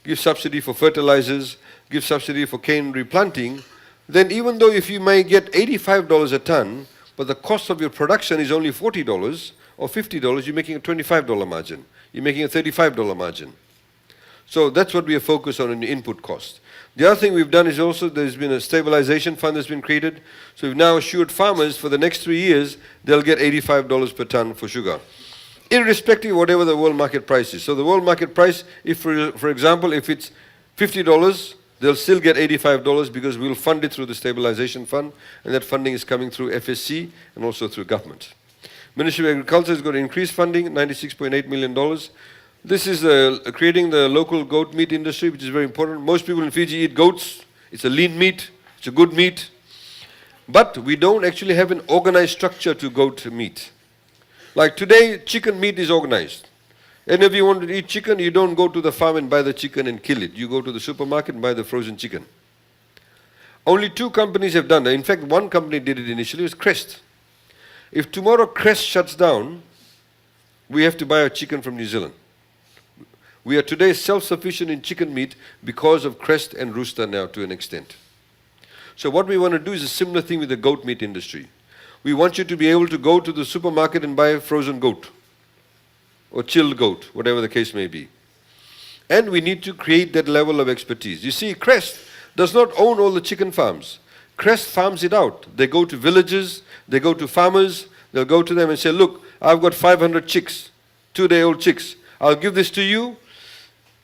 give subsidy for fertilizers, give subsidy for cane replanting, then even though if you may get $85 a ton, but the cost of your production is only $40 or $50, you're making a $25 margin. You're making a $35 margin. So that's what we are focused on in the input cost. The other thing we've done is also there's been a stabilization fund that's been created. So we've now assured farmers for the next 3 years, they'll get $85 per ton for sugar, irrespective of whatever the world market price is. So the world market price, if for example, if it's $50, they'll still get $85 because we'll fund it through the stabilization fund, and that funding is coming through FSC and also through government. Ministry of Agriculture is going to increase funding, $96.8 million. This is creating the local goat meat industry, which is very important. Most people in Fiji eat goats. It's a lean meat. It's a good meat. But we don't actually have an organized structure to goat meat. Like today, chicken meat is organized. And if you want to eat chicken, you don't go to the farm and buy the chicken and kill it. You go to the supermarket and buy the frozen chicken. Only 2 companies have done that. In fact, one company did it initially. It was Crest. If tomorrow Crest shuts down, we have to buy our chicken from New Zealand. We are today self-sufficient in chicken meat because of Crest and Rooster now to an extent. So what we want to do is a similar thing with the goat meat industry. We want you to be able to go to the supermarket and buy a frozen goat or chilled goat, whatever the case may be. And we need to create that level of expertise. You see, Crest does not own all the chicken farms. Crest farms it out. They go to villages, they go to farmers, they'll go to them and say, look, I've got 500 chicks, 2-day-old chicks. I'll give this to you.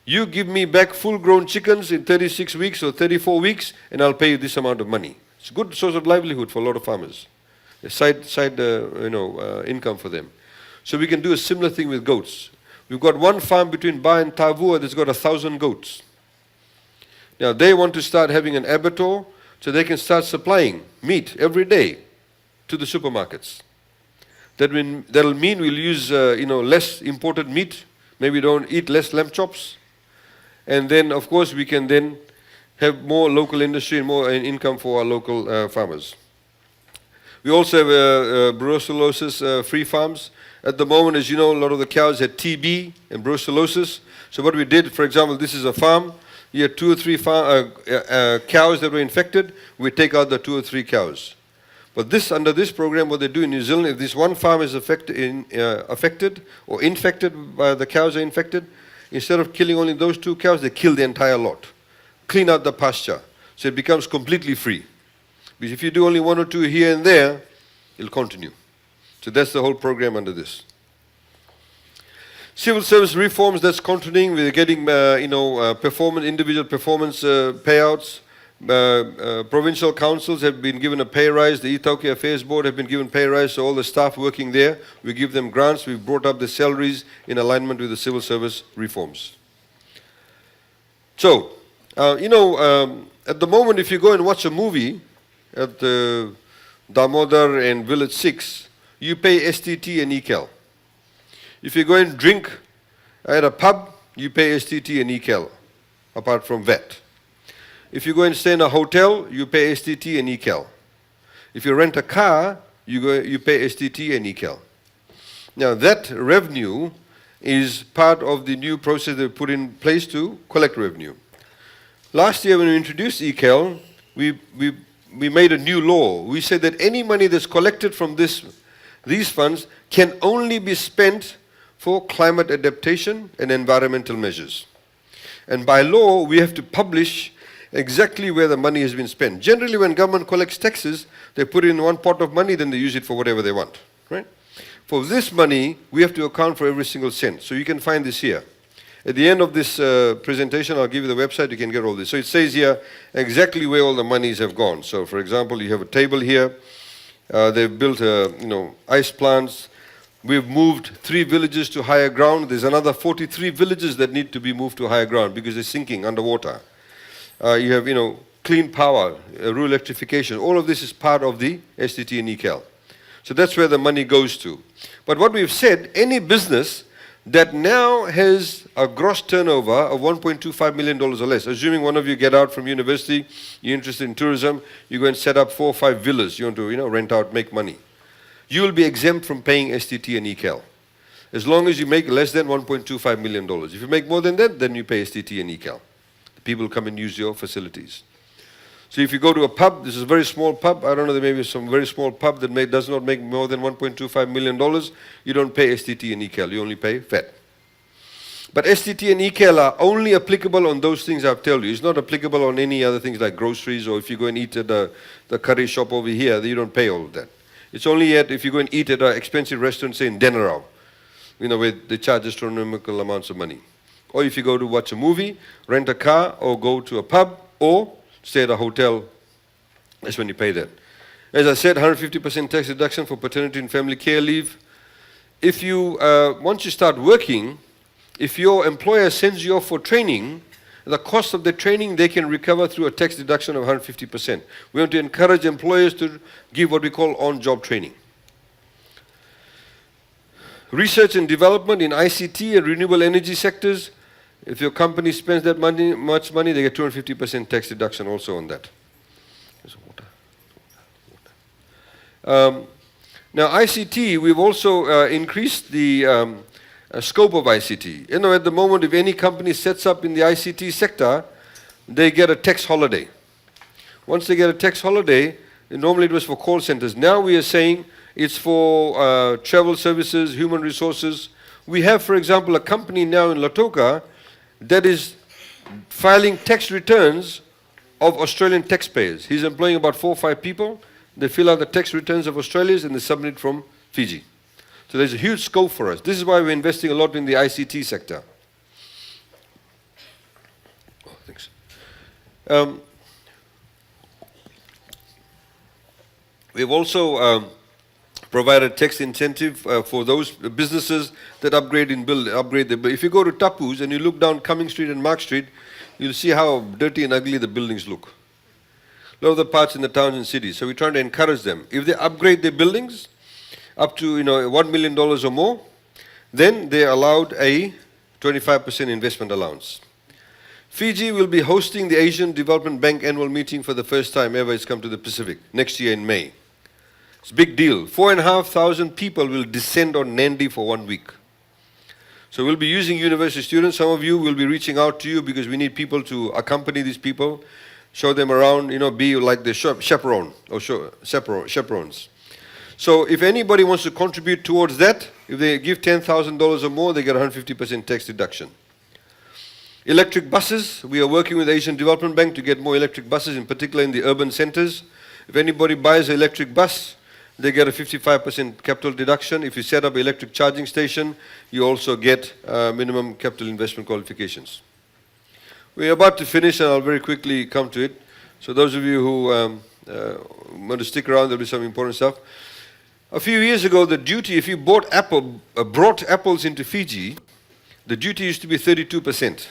You give me back full-grown chickens in 36 weeks or 34 weeks, and I'll pay you this amount of money. It's a good source of livelihood for a lot of farmers. A side income for them. So we can do a similar thing with goats. We've got one farm between Ba and Tavua that's got 1,000 goats. Now they want to start having an abattoir so they can start supplying meat every day to the supermarkets. That'll mean we'll use less imported meat. Maybe don't eat less lamb chops. And then, of course, we can then have more local industry and more income for our local farmers. We also have brucellosis-free farms. At the moment, as you know, a lot of the cows had TB and brucellosis. So what we did, for example, this is a farm. You had 2 or 3 cows that were infected. We take out the 2 or 3 cows. But under this program, what they do in New Zealand, if this one farm is affected or infected, by the cows are infected, instead of killing only those 2 cows, they kill the entire lot. Clean out the pasture. So it becomes completely free. Because if you do only 1 or 2 here and there, it'll continue. So that's the whole program under this. Civil service reforms, that's continuing. We're getting, individual performance payouts. Provincial councils have been given a pay rise. The Itauki Affairs Board have been given pay rise. So all the staff working there, we give them grants. We've brought up the salaries in alignment with the civil service reforms. So, at the moment, if you go and watch a movie at the Damodar and Village 6, you pay STT and ECAL. If you go and drink at a pub, you pay STT and ECAL, apart from VAT. If you go and stay in a hotel, you pay STT and ECAL. If you rent a car, you pay STT and ECAL. Now that revenue is part of the new process they put in place to collect revenue. Last year when we introduced ECAL, we made a new law. We said that any money that's collected from these funds can only be spent for climate adaptation and environmental measures. And by law, we have to publish exactly where the money has been spent. Generally, when government collects taxes, they put it in one pot of money, then they use it for whatever they want, right? For this money, we have to account for every single cent. So you can find this here. At the end of this presentation, I'll give you the website, you can get all this. So it says here exactly where all the monies have gone. So for example, you have a table here. They've built, ice plants. We've moved 3 villages to higher ground. There's another 43 villages that need to be moved to higher ground because they're sinking underwater. You have, clean power, rural electrification. All of this is part of the STT and ECAL. So that's where the money goes to. But what we've said, any business that now has a gross turnover of $1.25 million or less, assuming one of you get out from university, you're interested in tourism, you go and set up 4 or 5 villas, you want to rent out, make money. You will be exempt from paying STT and ECAL, as long as you make less than $1.25 million. If you make more than that, then you pay STT and ECAL. People come and use your facilities. So if you go to a pub, this is a very small pub, I don't know, there may be some very small pub that does not make more than $1.25 million, you don't pay STT and ECAL, you only pay VAT. But STT and ECAL are only applicable on those things I've told you. It's not applicable on any other things like groceries, or if you go and eat at the curry shop over here, you don't pay all of that. It's only if you go and eat at an expensive restaurant, say in Denarau, where they charge astronomical amounts of money. Or if you go to watch a movie, rent a car, or go to a pub, or stay at a hotel, that's when you pay that. As I said, 150% tax deduction for paternity and family care leave. If you, once you start working, if your employer sends you off for training, the cost of the training they can recover through a tax deduction of 150%. We want to encourage employers to give what we call on-job training. Research and development in ICT and renewable energy sectors. If your company spends that much money, they get 250% tax deduction also on that. There's water. Now ICT, we've also increased the scope of ICT. You know, at the moment, if any company sets up in the ICT sector, they get a tax holiday. Once they get a tax holiday, normally it was for call centers. Now we are saying it's for travel services, human resources. We have, for example, a company now in Lautoka that is filing tax returns of Australian taxpayers. He's employing about 4 or 5 people. They fill out the tax returns of Australians and they submit it from Fiji. So there's a huge scope for us. This is why we're investing a lot in the ICT sector. Oh, thanks. We've also provided tax incentive for those businesses that upgrade their building. If you go to Tapu's and you look down Cumming Street and Mark Street, you'll see how dirty and ugly the buildings look. A lot of the parts in the towns and cities. So we're trying to encourage them. If they upgrade their buildings up to $1 million or more, then they're allowed a 25% investment allowance. Fiji will be hosting the Asian Development Bank annual meeting for the first time ever. It's come to the Pacific next year in May. It's a big deal. 4,500 people will descend on Nandi for 1 week. So we'll be using university students. Some of you will be reaching out to you because we need people to accompany these people, show them around, be like the chaperone or chaperones. So if anybody wants to contribute towards that, if they give $10,000 or more, they get 150% tax deduction. Electric buses, we are working with the Asian Development Bank to get more electric buses, in particular in the urban centers. If anybody buys an electric bus, they get a 55% capital deduction. If you set up an electric charging station, you also get minimum capital investment qualifications. We're about to finish, and I'll very quickly come to it. So those of you who want to stick around, there'll be some important stuff. A few years ago, the duty, if you brought apples into Fiji, the duty used to be 32%.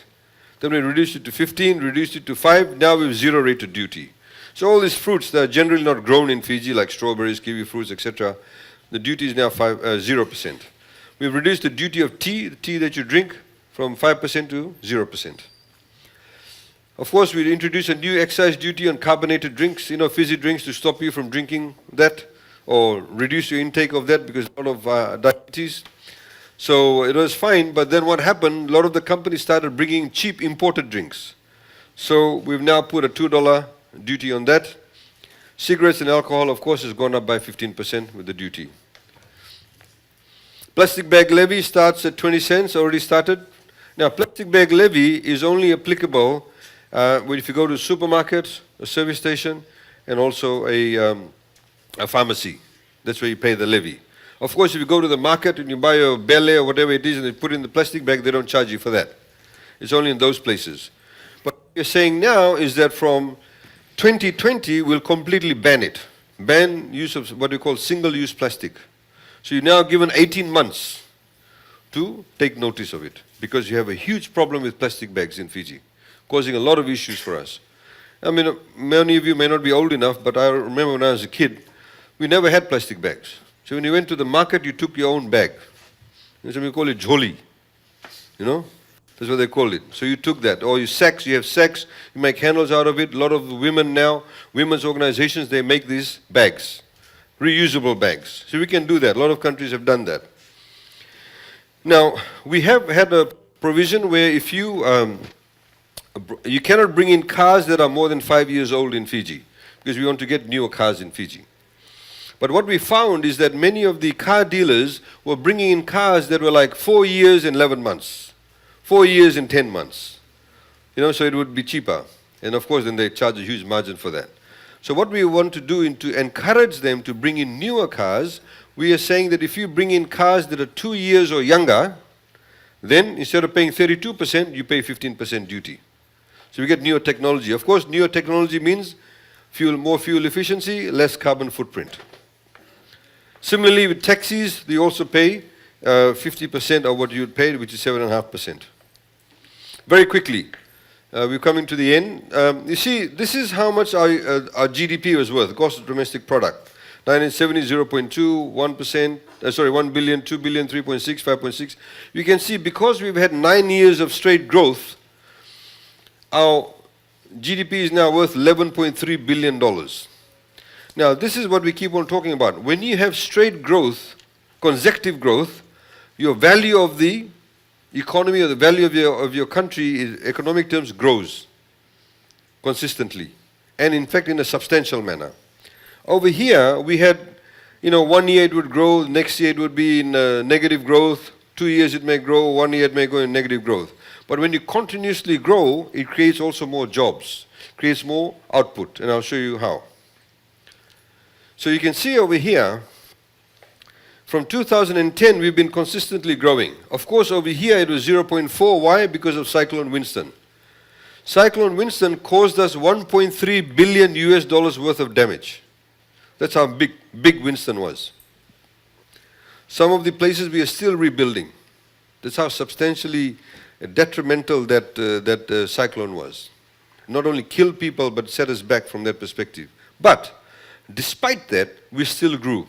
Then we reduced it to 15, reduced it to 5. Now we have zero rate of duty. So all these fruits that are generally not grown in Fiji, like strawberries, kiwi fruits, etc., the duty is now 0%. We've reduced the duty of tea, the tea that you drink, from 5% to 0%. Of course, we introduced a new excise duty on carbonated drinks, fizzy drinks, to stop you from drinking that or reduce your intake of that because a lot of diabetes. So it was fine, but then what happened, a lot of the companies started bringing cheap imported drinks. So we've now put a $2 duty on that. Cigarettes and alcohol, of course, has gone up by 15% with the duty. Plastic bag levy starts at 20 cents, already started. Now, plastic bag levy is only applicable if you go to a supermarket, a service station, and also a pharmacy. That's where you pay the levy. Of course, if you go to the market and you buy a bele or whatever it is and they put it in the plastic bag, they don't charge you for that. It's only in those places. But what you're saying now is that from 2020, we'll completely ban it. Ban use of what we call single-use plastic. So you're now given 18 months to take notice of it because you have a huge problem with plastic bags in Fiji, causing a lot of issues for us. I mean, many of you may not be old enough, but I remember when I was a kid, we never had plastic bags. So when you went to the market, you took your own bag. So we call it jholi. That's what they call it. So you took that. Or you have sacks, you make handles out of it. A lot of women now, women's organizations, they make these bags, reusable bags. So we can do that. A lot of countries have done that. Now, we have had a provision where if you cannot bring in cars that are more than 5 years old in Fiji, because we want to get newer cars in Fiji. But what we found is that many of the car dealers were bringing in cars that were like 4 years and 11 months, 4 years and 10 months. So it would be cheaper. And of course, then they charge a huge margin for that. So what we want to do to encourage them to bring in newer cars, we are saying that if you bring in cars that are 2 years or younger, then instead of paying 32%, you pay 15% duty. So we get newer technology. Of course, newer technology means more fuel efficiency, less carbon footprint. Similarly, with taxis, they also pay 50% of what you would pay, which is 7.5%. Very quickly, we're coming to the end. You see, this is how much our GDP was worth, gross domestic product. 1970, 0.2, 1%, 1 billion, 2 billion, 3.6, 5.6. You can see, because we've had 9 years of straight growth, our GDP is now worth $11.3 billion. Now, this is what we keep on talking about. When you have straight growth, consecutive growth, your value of the economy or the value of your country in economic terms grows consistently, and in fact in a substantial manner. Over here we had, 1 year it would grow, next year it would be in negative growth, 2 years it may grow, 1 year it may go in negative growth. But when you continuously grow, it creates also more jobs, creates more output, and I'll show you how. So you can see over here, from 2010 we've been consistently growing. Of course over here it was 0.4. Why? Because of Cyclone Winston. Cyclone Winston caused us $1.3 billion worth of damage. That's how big Winston was. Some of the places we are still rebuilding. That's how substantially detrimental that cyclone was. Not only killed people, but set us back from that perspective. But despite that, we still grew.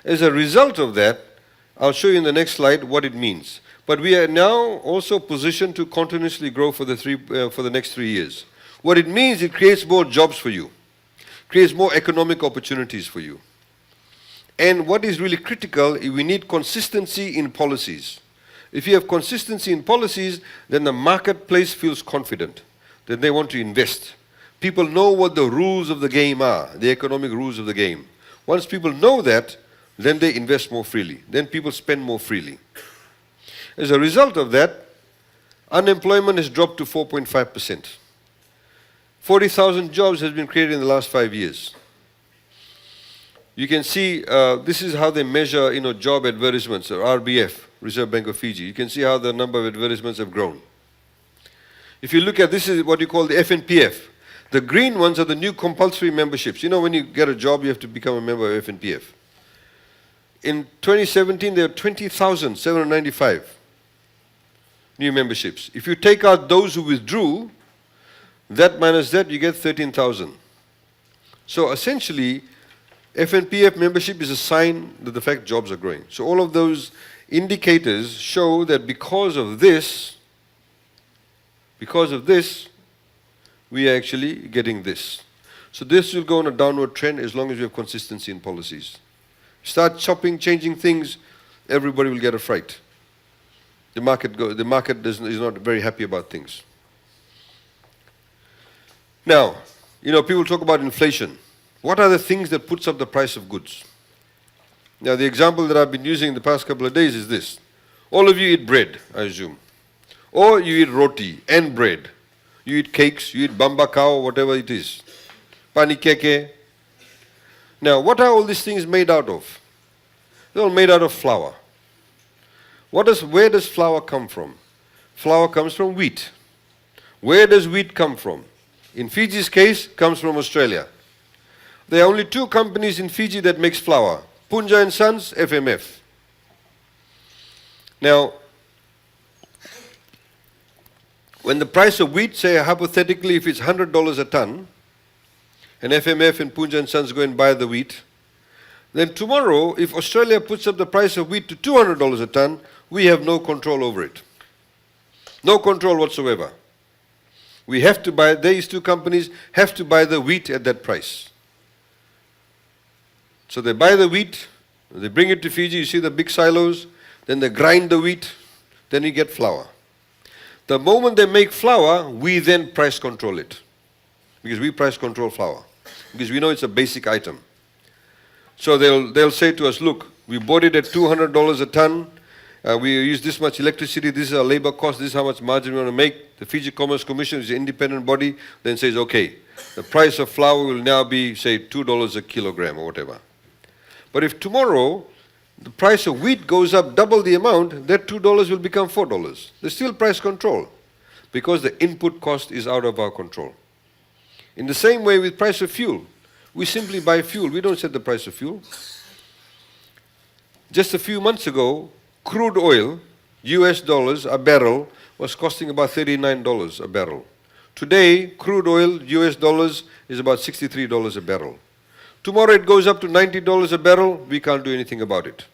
As a result of that, I'll show you in the next slide what it means. But we are now also positioned to continuously grow for the next 3 years. What it means, it creates more jobs for you, creates more economic opportunities for you. And what is really critical, we need consistency in policies. If you have consistency in policies, then the marketplace feels confident that they want to invest. People know what the rules of the game are, the economic rules of the game. Once people know that, then they invest more freely. Then people spend more freely. As a result of that, unemployment has dropped to 4.5%. 40,000 jobs has been created in the last 5 years. You can see this is how they measure, job advertisements, or RBF, Reserve Bank of Fiji. You can see how the number of advertisements have grown. If you look at, this is what you call the FNPF. The green ones are the new compulsory memberships. When you get a job, you have to become a member of FNPF. In 2017, there were 20,795 new memberships. If you take out those who withdrew, that minus that, you get 13,000. So essentially, FNPF membership is a sign that the fact jobs are growing. So all of those indicators show that because of this, we are actually getting this. So this will go on a downward trend as long as we have consistency in policies. Start chopping, changing things, everybody will get a fright. The market is not very happy about things. Now, people talk about inflation. What are the things that puts up the price of goods? Now, the example that I've been using the past couple of days is this. All of you eat bread, I assume. Or you eat roti and bread. You eat cakes, you eat bamba cow, whatever it is. Panikeke. Now, what are all these things made out of? They're all made out of flour. Where does flour come from? Flour comes from wheat. Where does wheat come from? In Fiji's case, comes from Australia. There are only 2 companies in Fiji that makes flour. Punja and Sons, FMF. Now, when the price of wheat, say hypothetically if it's $100 a ton, and FMF and Punja and Sons go and buy the wheat, then tomorrow, if Australia puts up the price of wheat to $200 a ton, we have no control over it. No control whatsoever. We have to buy, these 2 companies have to buy the wheat at that price. So they buy the wheat, they bring it to Fiji, you see the big silos, then they grind the wheat, then you get flour. The moment they make flour, we then price control it. Because we price control flour. Because we know it's a basic item. So they'll say to us, look, we bought it at $200 a ton, we use this much electricity, this is our labor cost, this is how much margin we want to make. The Fiji Commerce Commission is an independent body, then says, okay, the price of flour will now be, say, $2 a kilogram or whatever. But if tomorrow the price of wheat goes up double the amount, that $2 will become $4. There's still price control because the input cost is out of our control. In the same way with price of fuel, we simply buy fuel. We don't set the price of fuel. Just a few months ago, crude oil, US dollars, a barrel, was costing about $39 a barrel. Today, crude oil, US dollars, is about $63 a barrel. Tomorrow it goes up to $90 a barrel, we can't do anything about it.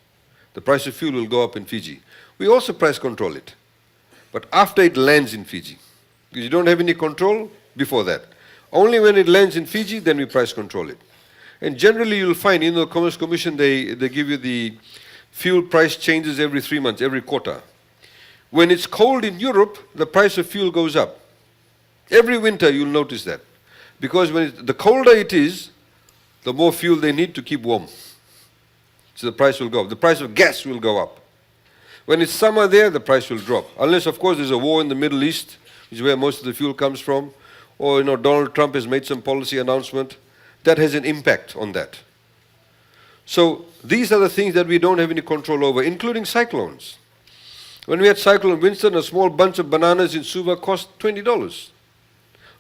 The price of fuel will go up in Fiji. We also price control it, but after it lands in Fiji. Because you don't have any control before that. Only when it lands in Fiji, then we price control it. And generally you'll find in the Commerce Commission, they give you fuel price changes every 3 months, every quarter. When it's cold in Europe, the price of fuel goes up. Every winter you'll notice that. Because the colder it is, the more fuel they need to keep warm. So the price will go up. The price of gas will go up. When it's summer there, the price will drop. Unless, of course, there's a war in the Middle East, which is where most of the fuel comes from. Or, Donald Trump has made some policy announcement. That has an impact on that. So these are the things that we don't have any control over, including cyclones. When we had Cyclone Winston, a small bunch of bananas in Suva cost $20.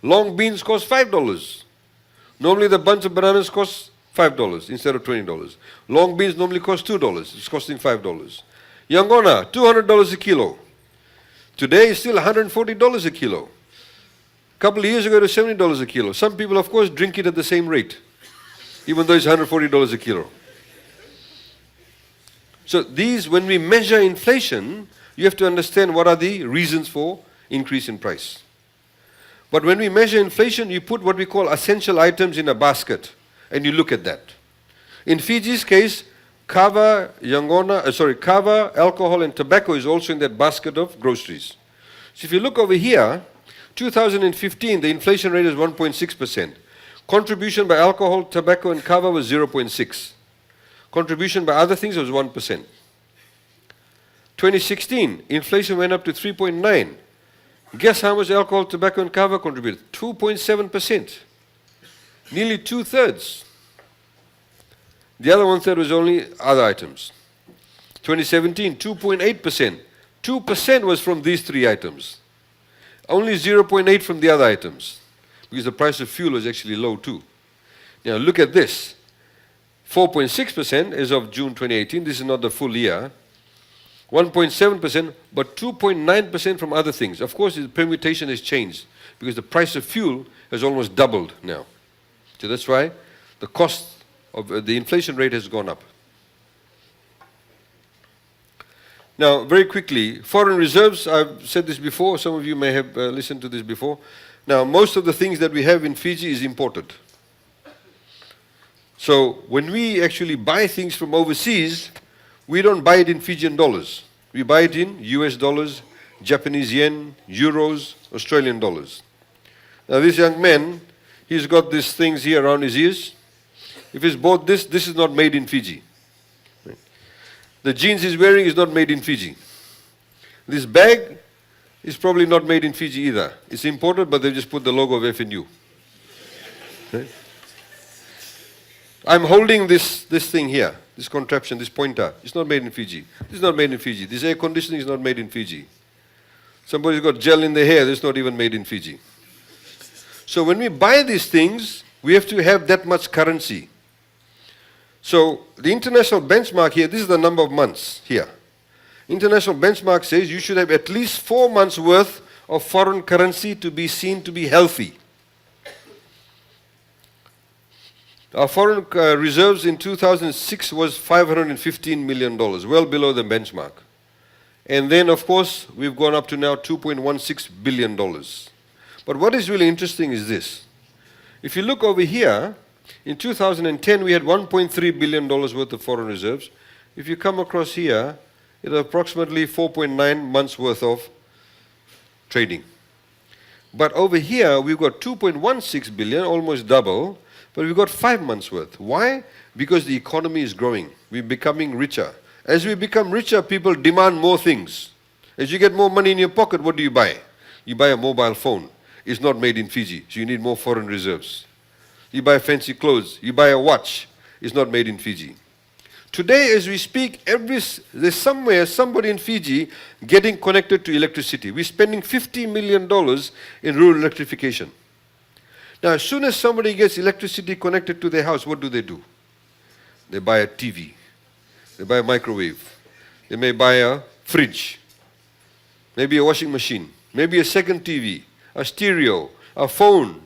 Long beans cost $5. Normally the bunch of bananas costs $5 instead of $20. Long beans normally cost $2. It's costing $5. Yangona, $200 a kilo. Today it's still $140 a kilo. A couple of years ago it was $70 a kilo. Some people, of course, drink it at the same rate, even though it's $140 a kilo. So these, when we measure inflation, you have to understand what are the reasons for increase in price. But when we measure inflation, you put what we call essential items in a basket, and you look at that. In Fiji's case, kava, alcohol, and tobacco is also in that basket of groceries. So if you look over here, 2015, the inflation rate is 1.6%. Contribution by alcohol, tobacco, and kava was 0.6. Contribution by other things was 1%. 2016, inflation went up to 3.9. Guess how much alcohol, tobacco, and kava contributed? 2.7%. Nearly 2/3. The other 1/3 was only other items. 2017, 2.8%. 2% was from these three items. Only 0.8 from the other items, because the price of fuel was actually low too. Now look at this. 4.6% as of June 2018. This is not the full year. 1.7%, but 2.9% from other things. Of course, the permutation has changed because the price of fuel has almost doubled now. So that's why the cost of the inflation rate has gone up. Now, very quickly, foreign reserves, I've said this before, some of you may have listened to this before. Now, most of the things that we have in Fiji is imported. So, when we actually buy things from overseas, we don't buy it in Fijian dollars. We buy it in US dollars, Japanese yen, euros, Australian dollars. Now this young man, he's got these things here around his ears. If he's bought this, this is not made in Fiji. The jeans he's wearing is not made in Fiji. This bag is probably not made in Fiji either. It's imported, but they just put the logo of FNU. Right? I'm holding this thing here, this contraption, this pointer. It's not made in Fiji. This is not made in Fiji. This air conditioning is not made in Fiji. Somebody's got gel in their hair. That's not even made in Fiji. So when we buy these things, we have to have that much currency. So the international benchmark here, this is the number of months here. International benchmark says you should have at least 4 months worth of foreign currency to be seen to be healthy. Our foreign reserves in 2006 was $515 million, well below the benchmark. And then, of course, we've gone up to now $2.16 billion. But what is really interesting is this. If you look over here, in 2010 we had $1.3 billion worth of foreign reserves. If you come across here, it's approximately 4.9 months worth of trading. But over here, we've got 2.16 billion, almost double. But we've got 5 months worth. Why? Because the economy is growing. We're becoming richer. As we become richer, people demand more things. As you get more money in your pocket, what do you buy? You buy a mobile phone. It's not made in Fiji, so you need more foreign reserves. You buy fancy clothes. You buy a watch. It's not made in Fiji. Today, as we speak, there's somebody in Fiji getting connected to electricity. We're spending $50 million in rural electrification. Now, as soon as somebody gets electricity connected to their house, what do? They buy a TV. They buy a microwave. They may buy a fridge. Maybe a washing machine. Maybe a second TV. A stereo. A phone.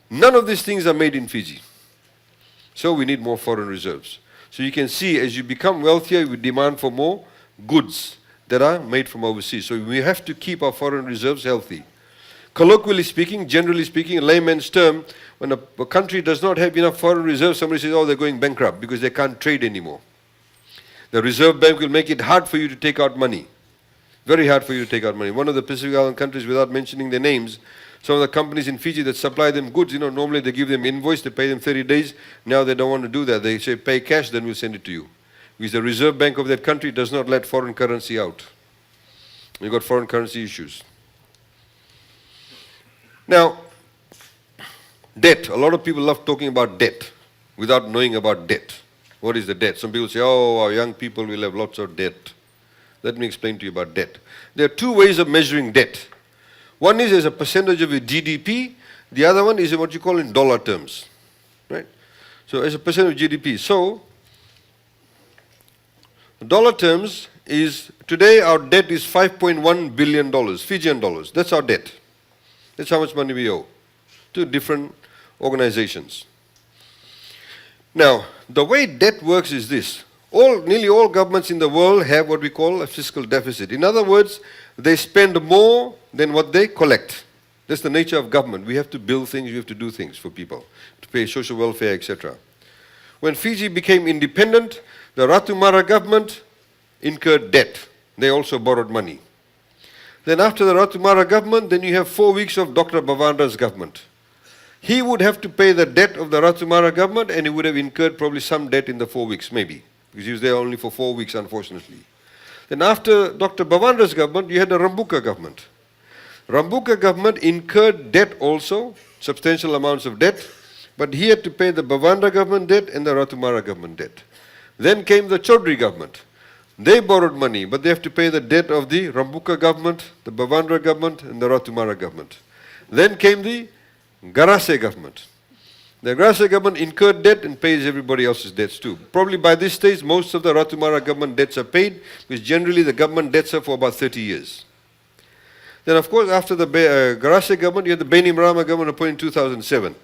None of these things are made in Fiji. So we need more foreign reserves. So you can see, as you become wealthier, we demand for more goods that are made from overseas. So we have to keep our foreign reserves healthy. Colloquially speaking, generally speaking, in layman's term, when a country does not have enough foreign reserves, somebody says, oh, they're going bankrupt because they can't trade anymore. The Reserve Bank will make it hard for you to take out money. Very hard for you to take out money. One of the Pacific Island countries, without mentioning their names, some of the companies in Fiji that supply them goods, normally they give them invoice, they pay them 30 days. Now they don't want to do that. They say, pay cash, then we'll send it to you. Because the Reserve Bank of that country does not let foreign currency out. You've got foreign currency issues. Now, debt. A lot of people love talking about debt without knowing about debt. What is the debt? Some people say, oh, our young people will have lots of debt. Let me explain to you about debt. There are two ways of measuring debt. One is as a percentage of your GDP. The other one is what you call in dollar terms. Right? So as a percent of GDP. So, dollar terms is, today our debt is $5.1 billion, Fijian dollars. That's our debt. That's how much money we owe to different organizations. Now, the way debt works is this. Nearly all governments in the world have what we call a fiscal deficit. In other words, they spend more than what they collect. That's the nature of government. We have to build things, we have to do things for people, to pay social welfare, etc. When Fiji became independent, the Ratu Mara government incurred debt. They also borrowed money. Then after the Ratu Mara government, then you have 4 weeks of Dr. Bavandra's government. He would have to pay the debt of the Ratu Mara government, and he would have incurred probably some debt in the 4 weeks, maybe. Because he was there only for 4 weeks, unfortunately. Then after Dr. Bavandra's government, you had the Rambuka government. Rambuka government incurred debt also, substantial amounts of debt, but he had to pay the Bavandra government debt and the Ratu Mara government debt. Then came the Chaudhry government. They borrowed money, but they have to pay the debt of the Rambuka government, the Bavandra government, and the Ratu Mara government. Then came the Garase government. The Garase government incurred debt and pays everybody else's debts too. Probably by this stage, most of the Ratu Mara government debts are paid, because generally the government debts are for about 30 years. Then of course, after the Garase government, you had the Beni Marama government appointed in 2007.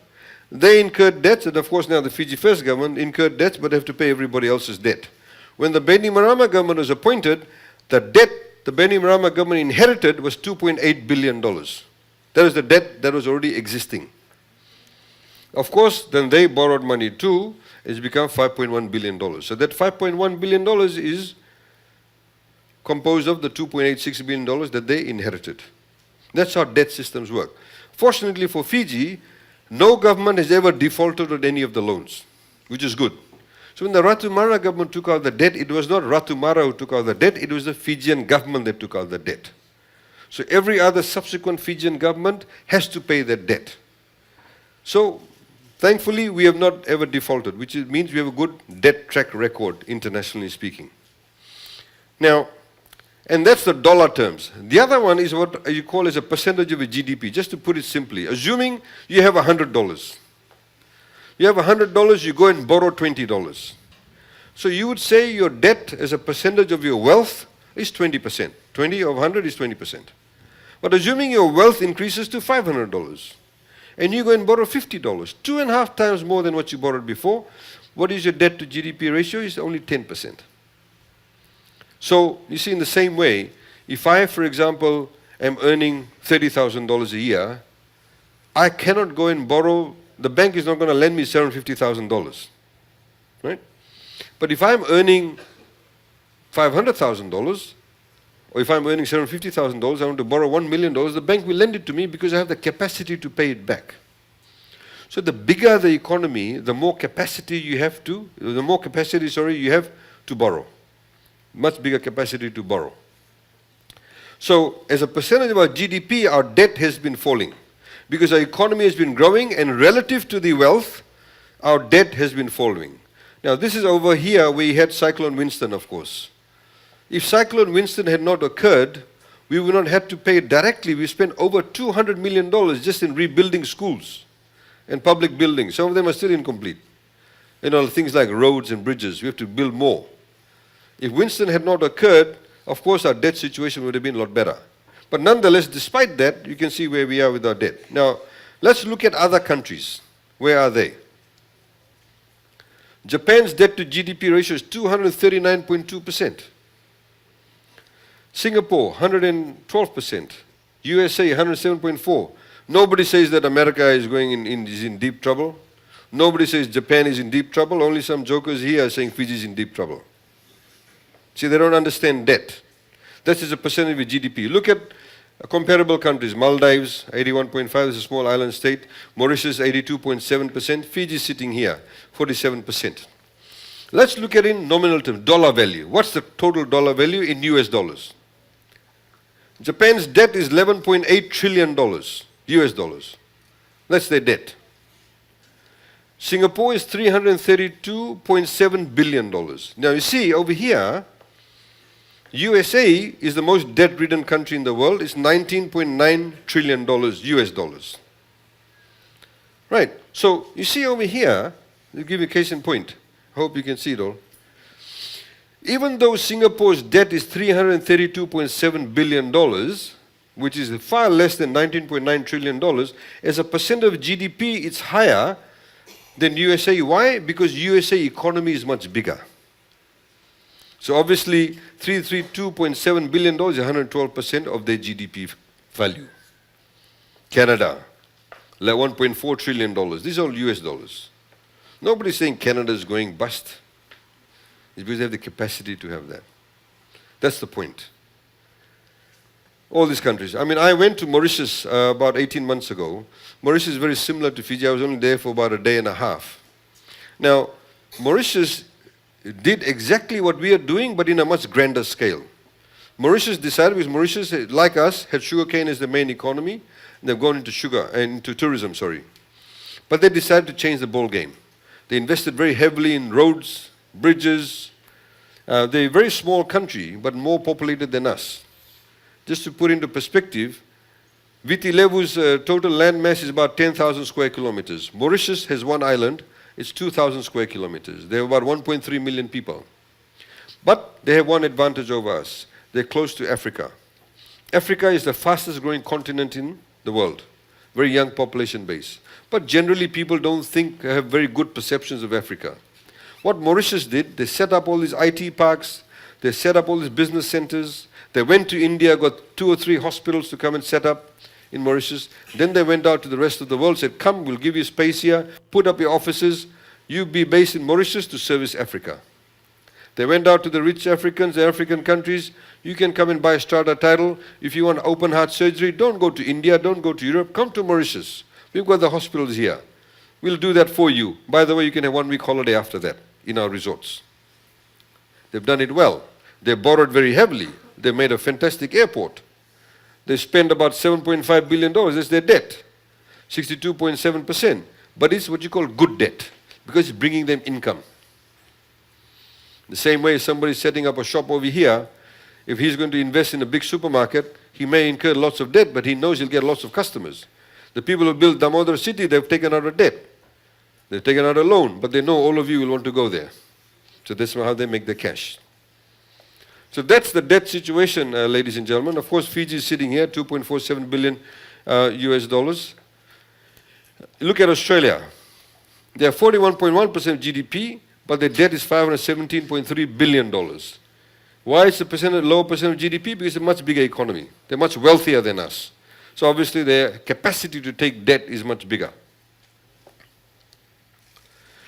They incurred debts, and of course now the Fiji First government incurred debts, but have to pay everybody else's debt. When the Beni Marama government was appointed, the debt the Beni Marama government inherited was $2.8 billion. That is the debt that was already existing. Of course, then they borrowed money too. It's become $5.1 billion. So that $5.1 billion is composed of the $2.86 billion that they inherited. That's how debt systems work. Fortunately for Fiji, no government has ever defaulted on any of the loans, which is good. So when the Ratu Mara government took out the debt, it was not Ratu Mara who took out the debt, it was the Fijian government that took out the debt. So every other subsequent Fijian government has to pay that debt. So thankfully, we have not ever defaulted, which means we have a good debt track record, internationally speaking. Now, and that's the dollar terms. The other one is what you call as a percentage of a GDP, just to put it simply. Assuming you have $100. You have $100, you go and borrow $20. So you would say your debt as a percentage of your wealth is 20%. 20 of 100 is 20%. But assuming your wealth increases to $500, and you go and borrow $50, 2.5 times more than what you borrowed before, what is your debt to GDP ratio? Is only 10%. So, you see, in the same way, if I, for example, am earning $30,000 a year, I cannot go and borrow, the bank is not going to lend me $750,000, right? But if I'm earning $500,000, or if I'm earning $750,000, I want to borrow $1 million, the bank will lend it to me because I have the capacity to pay it back. So the bigger the economy, the more capacity you have to, you have to borrow. Much bigger capacity to borrow. So as a percentage of our GDP, our debt has been falling because our economy has been growing, and relative to the wealth, our debt has been falling. Now this is over here where we had Cyclone Winston, of course. If Cyclone Winston had not occurred, we would not have to pay it directly. We spent over $200 million just in rebuilding schools and public buildings. Some of them are still incomplete. Things like roads and bridges, we have to build more. If Winston had not occurred, of course our debt situation would have been a lot better. But nonetheless, despite that, you can see where we are with our debt. Now, let's look at other countries. Where are they? Japan's debt to GDP ratio is 239.2%. Singapore, 112%. USA, 107.4%. Nobody says that America is is in deep trouble. Nobody says Japan is in deep trouble. Only some jokers here are saying Fiji is in deep trouble. See, they don't understand debt. That is a percentage of GDP. Look at comparable countries. Maldives, 81.5, is a small island state. Mauritius, 82.7%. Fiji sitting here, 47%. Let's look at it in nominal terms, dollar value. What's the total dollar value in US dollars? Japan's debt is $11.8 trillion, US dollars. That's their debt. Singapore is $332.7 billion. Now you see, over here, USA is the most debt-ridden country in the world. It's $19.9 trillion US dollars. Right. So you see over here, I'll give you a case in point. I hope you can see it all. Even though Singapore's debt is $332.7 billion, which is far less than $19.9 trillion, as a percent of GDP, it's higher than USA. Why? Because USA economy is much bigger. So obviously, $332.7 billion is 112% of their GDP value. Canada, like $1.4 trillion. These are all US dollars. Nobody's saying Canada is going bust. It's because they have the capacity to have that. That's the point. All these countries. I mean, I went to Mauritius about 18 months ago. Mauritius is very similar to Fiji. I was only there for about a day and a half. Now, Mauritius did exactly what we are doing, but in a much grander scale. Mauritius decided, because Mauritius, like us, had sugarcane as the main economy, and they've gone into into tourism, sorry. But they decided to change the ball game. They invested very heavily in roads, bridges. They're a very small country, but more populated than us. Just to put into perspective, Viti Levu's total land mass is about 10,000 square kilometers. Mauritius has one island. It's 2,000 square kilometers. They have about 1.3 million people. But they have one advantage over us. They're close to Africa. Africa is the fastest growing continent in the world. Very young population base. But generally people don't have very good perceptions of Africa. What Mauritius did, they set up all these IT parks, they set up all these business centers, they went to India, got 2 or 3 hospitals to come and set up in Mauritius. Then they went out to the rest of the world, said, come, we'll give you space here, put up your offices, you be based in Mauritius to service Africa. They went out to the rich Africans, the African countries, you can come and buy a strata title. If you want open heart surgery, don't go to India, don't go to Europe, come to Mauritius. We've got the hospitals here. We'll do that for you. By the way, you can have 1 week holiday after that in our resorts. They've done it well. They borrowed very heavily. They made a fantastic airport. They spent about $7.5 billion. That's their debt, 62.7%. But it's what you call good debt, because it's bringing them income. The same way somebody's setting up a shop over here, if he's going to invest in a big supermarket, he may incur lots of debt, but he knows he'll get lots of customers. The people who built Damodar City, they've taken out a debt. They've taken out a loan, but they know all of you will want to go there. So that's how they make the cash. So that's the debt situation, ladies and gentlemen. Of course, Fiji is sitting here, 2.47 billion US dollars. Look at Australia. They have 41.1% GDP, but their debt is $517.3 billion. Why is the lower percent of GDP? Because it's a much bigger economy. They're much wealthier than us. So obviously their capacity to take debt is much bigger.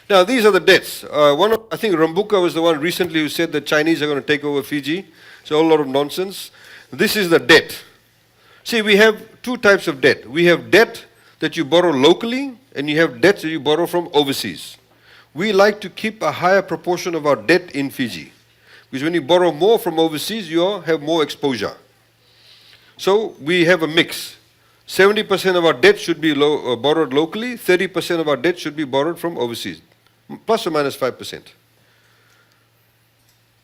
Now these are the debts. I think Rambuka was the one recently who said the Chinese are going to take over Fiji. So a lot of nonsense. This is the debt. See, we have 2 types of debt. We have debt that you borrow locally, and you have debts that you borrow from overseas. We like to keep a higher proportion of our debt in Fiji, because when you borrow more from overseas, you have more exposure. So we have a mix. 70% of our debt should be borrowed locally, 30% of our debt should be borrowed from overseas, plus or minus 5%.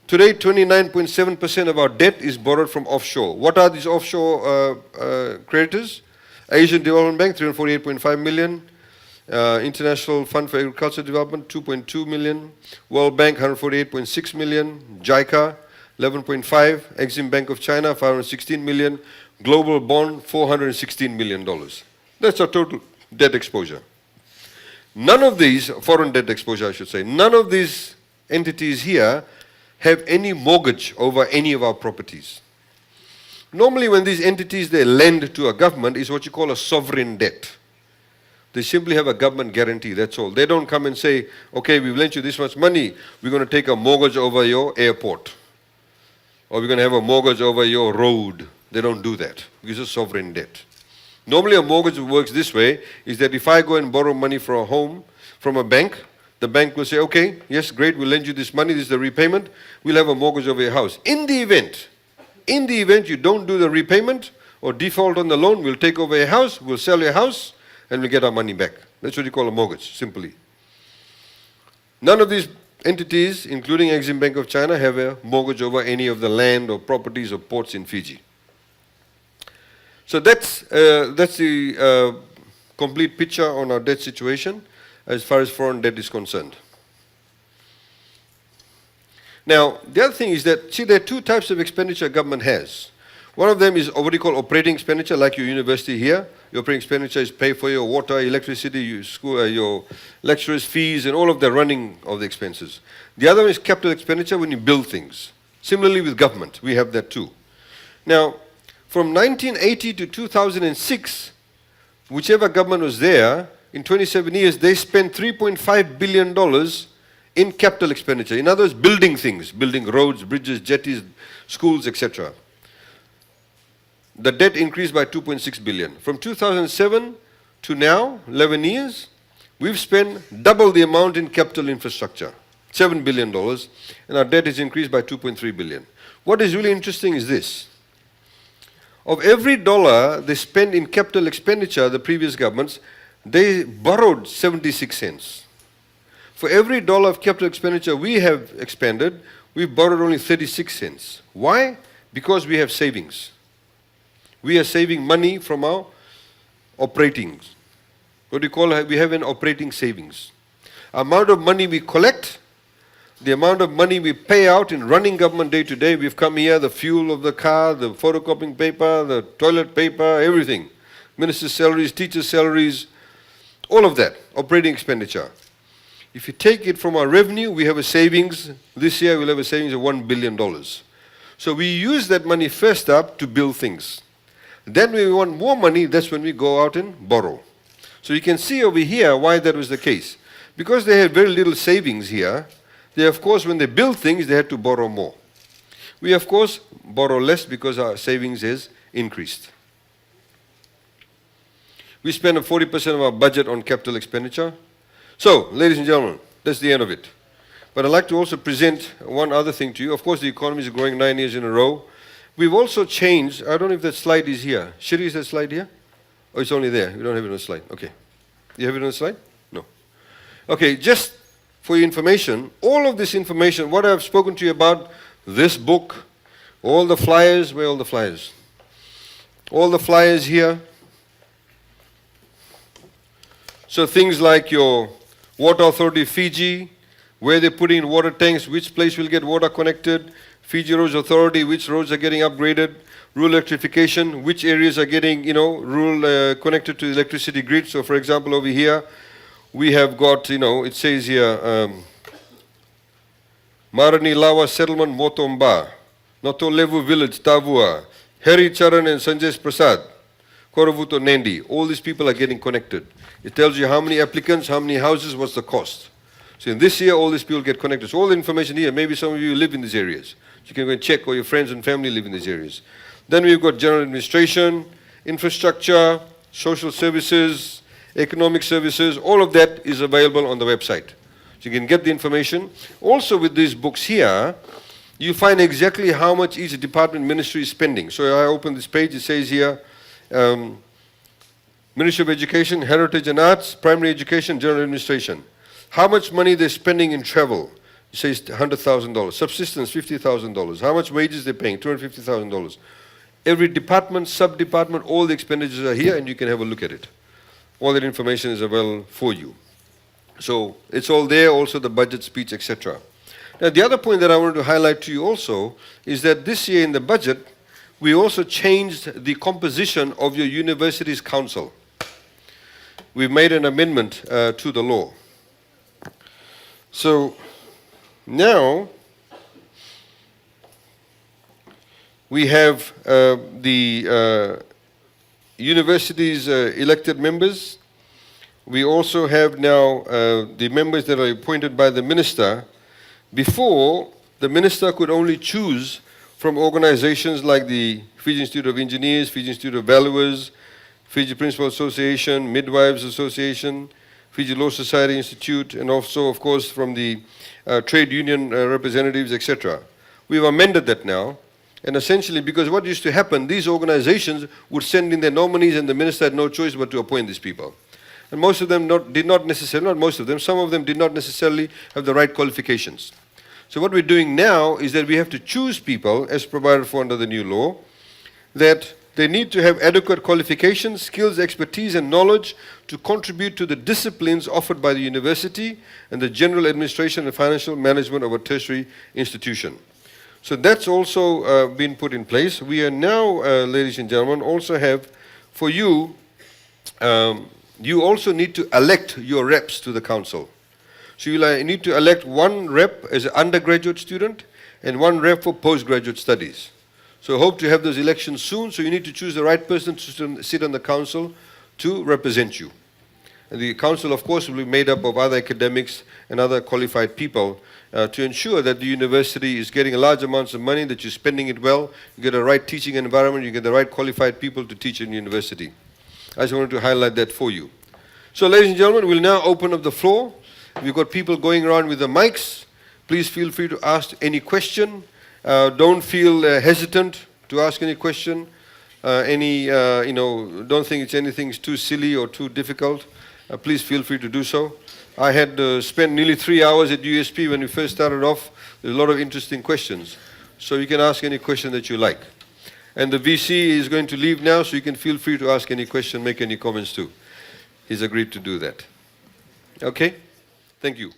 Today, 29.7% of our debt is borrowed from offshore. What are these offshore creditors? Asian Development Bank, 348.5 million. International Fund for Agriculture Development, 2.2 million. World Bank, 148.6 million. JICA, 11.5. Exim Bank of China, 516 million. Global Bond, $416 million. That's our total debt exposure. None of these, foreign debt exposure I should say, none of these entities here have any mortgage over any of our properties. Normally when these entities, they lend to a government, is what you call a sovereign debt. They simply have a government guarantee, that's all. They don't come and say, okay, we've lent you this much money, we're going to take a mortgage over your airport. or we're going to have a mortgage over your road. They don't do that because it's sovereign debt. Normally a mortgage works this way, is that if I go and borrow money for a home from a bank, the bank will say, okay, yes, great, we'll lend you this money, this is the repayment, we'll have a mortgage over your house. In the event you don't do the repayment or default on the loan, we'll take over your house, we'll sell your house, and we'll get our money back. That's what you call a mortgage, simply. None of these entities, including Exim Bank of China, have a mortgage over any of the land or properties or ports in Fiji. So that's the complete picture on our debt situation as far as foreign debt is concerned. Now, the other thing is that, see, there are two types of expenditure government has. One of them is what you call operating expenditure, like your university here. Your operating expenditure is pay for your water, electricity, your school, your lecturers' fees, and all of the running of the expenses. The other one is capital expenditure when you build things. Similarly with government, we have that too. Now, from 1980 to 2006, whichever government was there, in 27 years, they spent $3.5 billion in capital expenditure. In other words, building things, building roads, bridges, jetties, schools, etc. The debt increased by 2.6 billion. From 2007 to now, 11 years, we've spent double the amount in capital infrastructure, $7 billion, and our debt has increased by 2.3 billion. What is really interesting is this. Of every dollar they spent in capital expenditure, the previous governments, they borrowed 76 cents. For every dollar of capital expenditure we have expended, we've borrowed only 36 cents. Why? Because we have savings. We are saving money from our operating. What do you call it? We have an operating savings. Amount of money we collect, the amount of money we pay out in running government day to day, we've come here, the fuel of the car, the photocopying paper, the toilet paper, everything. Ministers' salaries, teachers' salaries, all of that, operating expenditure. If you take it from our revenue, we have a savings. This year we'll have a savings of $1 billion. So we use that money first up to build things. Then when we want more money, that's when we go out and borrow. So you can see over here why that was the case. Because they had very little savings here, they, of course, when they build things, they had to borrow more. We, of course, borrow less because our savings has increased. We spend 40% of our budget on capital expenditure. So, ladies and gentlemen, that's the end of it. But I'd like to also present one other thing to you. Of course, the economy is growing 9 years in a row. We've also changed, I don't know if that slide is here. Shiri, is that slide here? Oh, it's only there. We don't have it on the slide. Okay. You have it on the slide? No. Okay, just for your information, all of this information, what I've spoken to you about, this book, all the flyers, where are all the flyers? All the flyers here. So things like your Water Authority Fiji, where they're putting in water tanks, which place will get water connected, Fiji Roads Authority, which roads are getting upgraded, rural electrification, which areas are getting, rural connected to the electricity grid. So for example, over here, we have got, it says here, Marani Lawa Settlement, Motomba, Notolevu Village, Tavua, Heri Charan and Sanjay Prasad, Koravuto Nandi. All these people are getting connected. It tells you how many applicants, how many houses, what's the cost. So in this year, all these people get connected. So all the information here, maybe some of you live in these areas. So you can go and check, or your friends and family live in these areas. Then we've got general administration, infrastructure, social services, economic services. All of that is available on the website. So you can get the information. Also with these books here, you find exactly how much each department ministry is spending. So I open this page, it says here, Ministry of Education, Heritage and Arts, Primary Education, General Administration. How much money they're spending in travel? It says $100,000. Subsistence, $50,000. How much wages they're paying? $250,000. Every department, sub-department, all the expenditures are here, and you can have a look at it. All that information is available for you. So it's all there, also the budget speech, etc. Now the other point that I wanted to highlight to you also is that this year in the budget, we also changed the composition of your university's council. We've made an amendment to the law. So now we have the university's elected members. We also have now the members that are appointed by the minister. Before, the minister could only choose from organizations like the Fiji Institute of Engineers, Fiji Institute of Valuers, Fiji Principal Association, Midwives Association, Fiji Law Society Institute, and also, of course, from the trade union representatives, etc. We've amended that now, and essentially, because what used to happen, these organizations would send in their nominees and the minister had no choice but to appoint these people. And most of them did not necessarily, not most of them, some of them did not necessarily have the right qualifications. So what we're doing now is that we have to choose people, as provided for under the new law, that they need to have adequate qualifications, skills, expertise, and knowledge to contribute to the disciplines offered by the university and the general administration and financial management of a tertiary institution. So that's also been put in place. We are now, ladies and gentlemen, also have for you, you also need to elect your reps to the council. So you need to elect one rep as an undergraduate student and one rep for postgraduate studies. So hope to have those elections soon, so you need to choose the right person to sit on the council to represent you. And the council, of course, will be made up of other academics and other qualified people to ensure that the university is getting large amounts of money, that you're spending it well, you get the right teaching environment, you get the right qualified people to teach in the university. I just wanted to highlight that for you. So, ladies and gentlemen, we'll now open up the floor. We've got people going around with the mics. Please feel free to ask any question. Don't feel hesitant to ask any question. Don't think it's anything too silly or too difficult. Please feel free to do so. I had spent nearly 3 hours at USP when we first started off. There's a lot of interesting questions. So you can ask any question that you like. And the VC is going to leave now, so you can feel free to ask any question, make any comments too. He's agreed to do that. Okay? Thank you.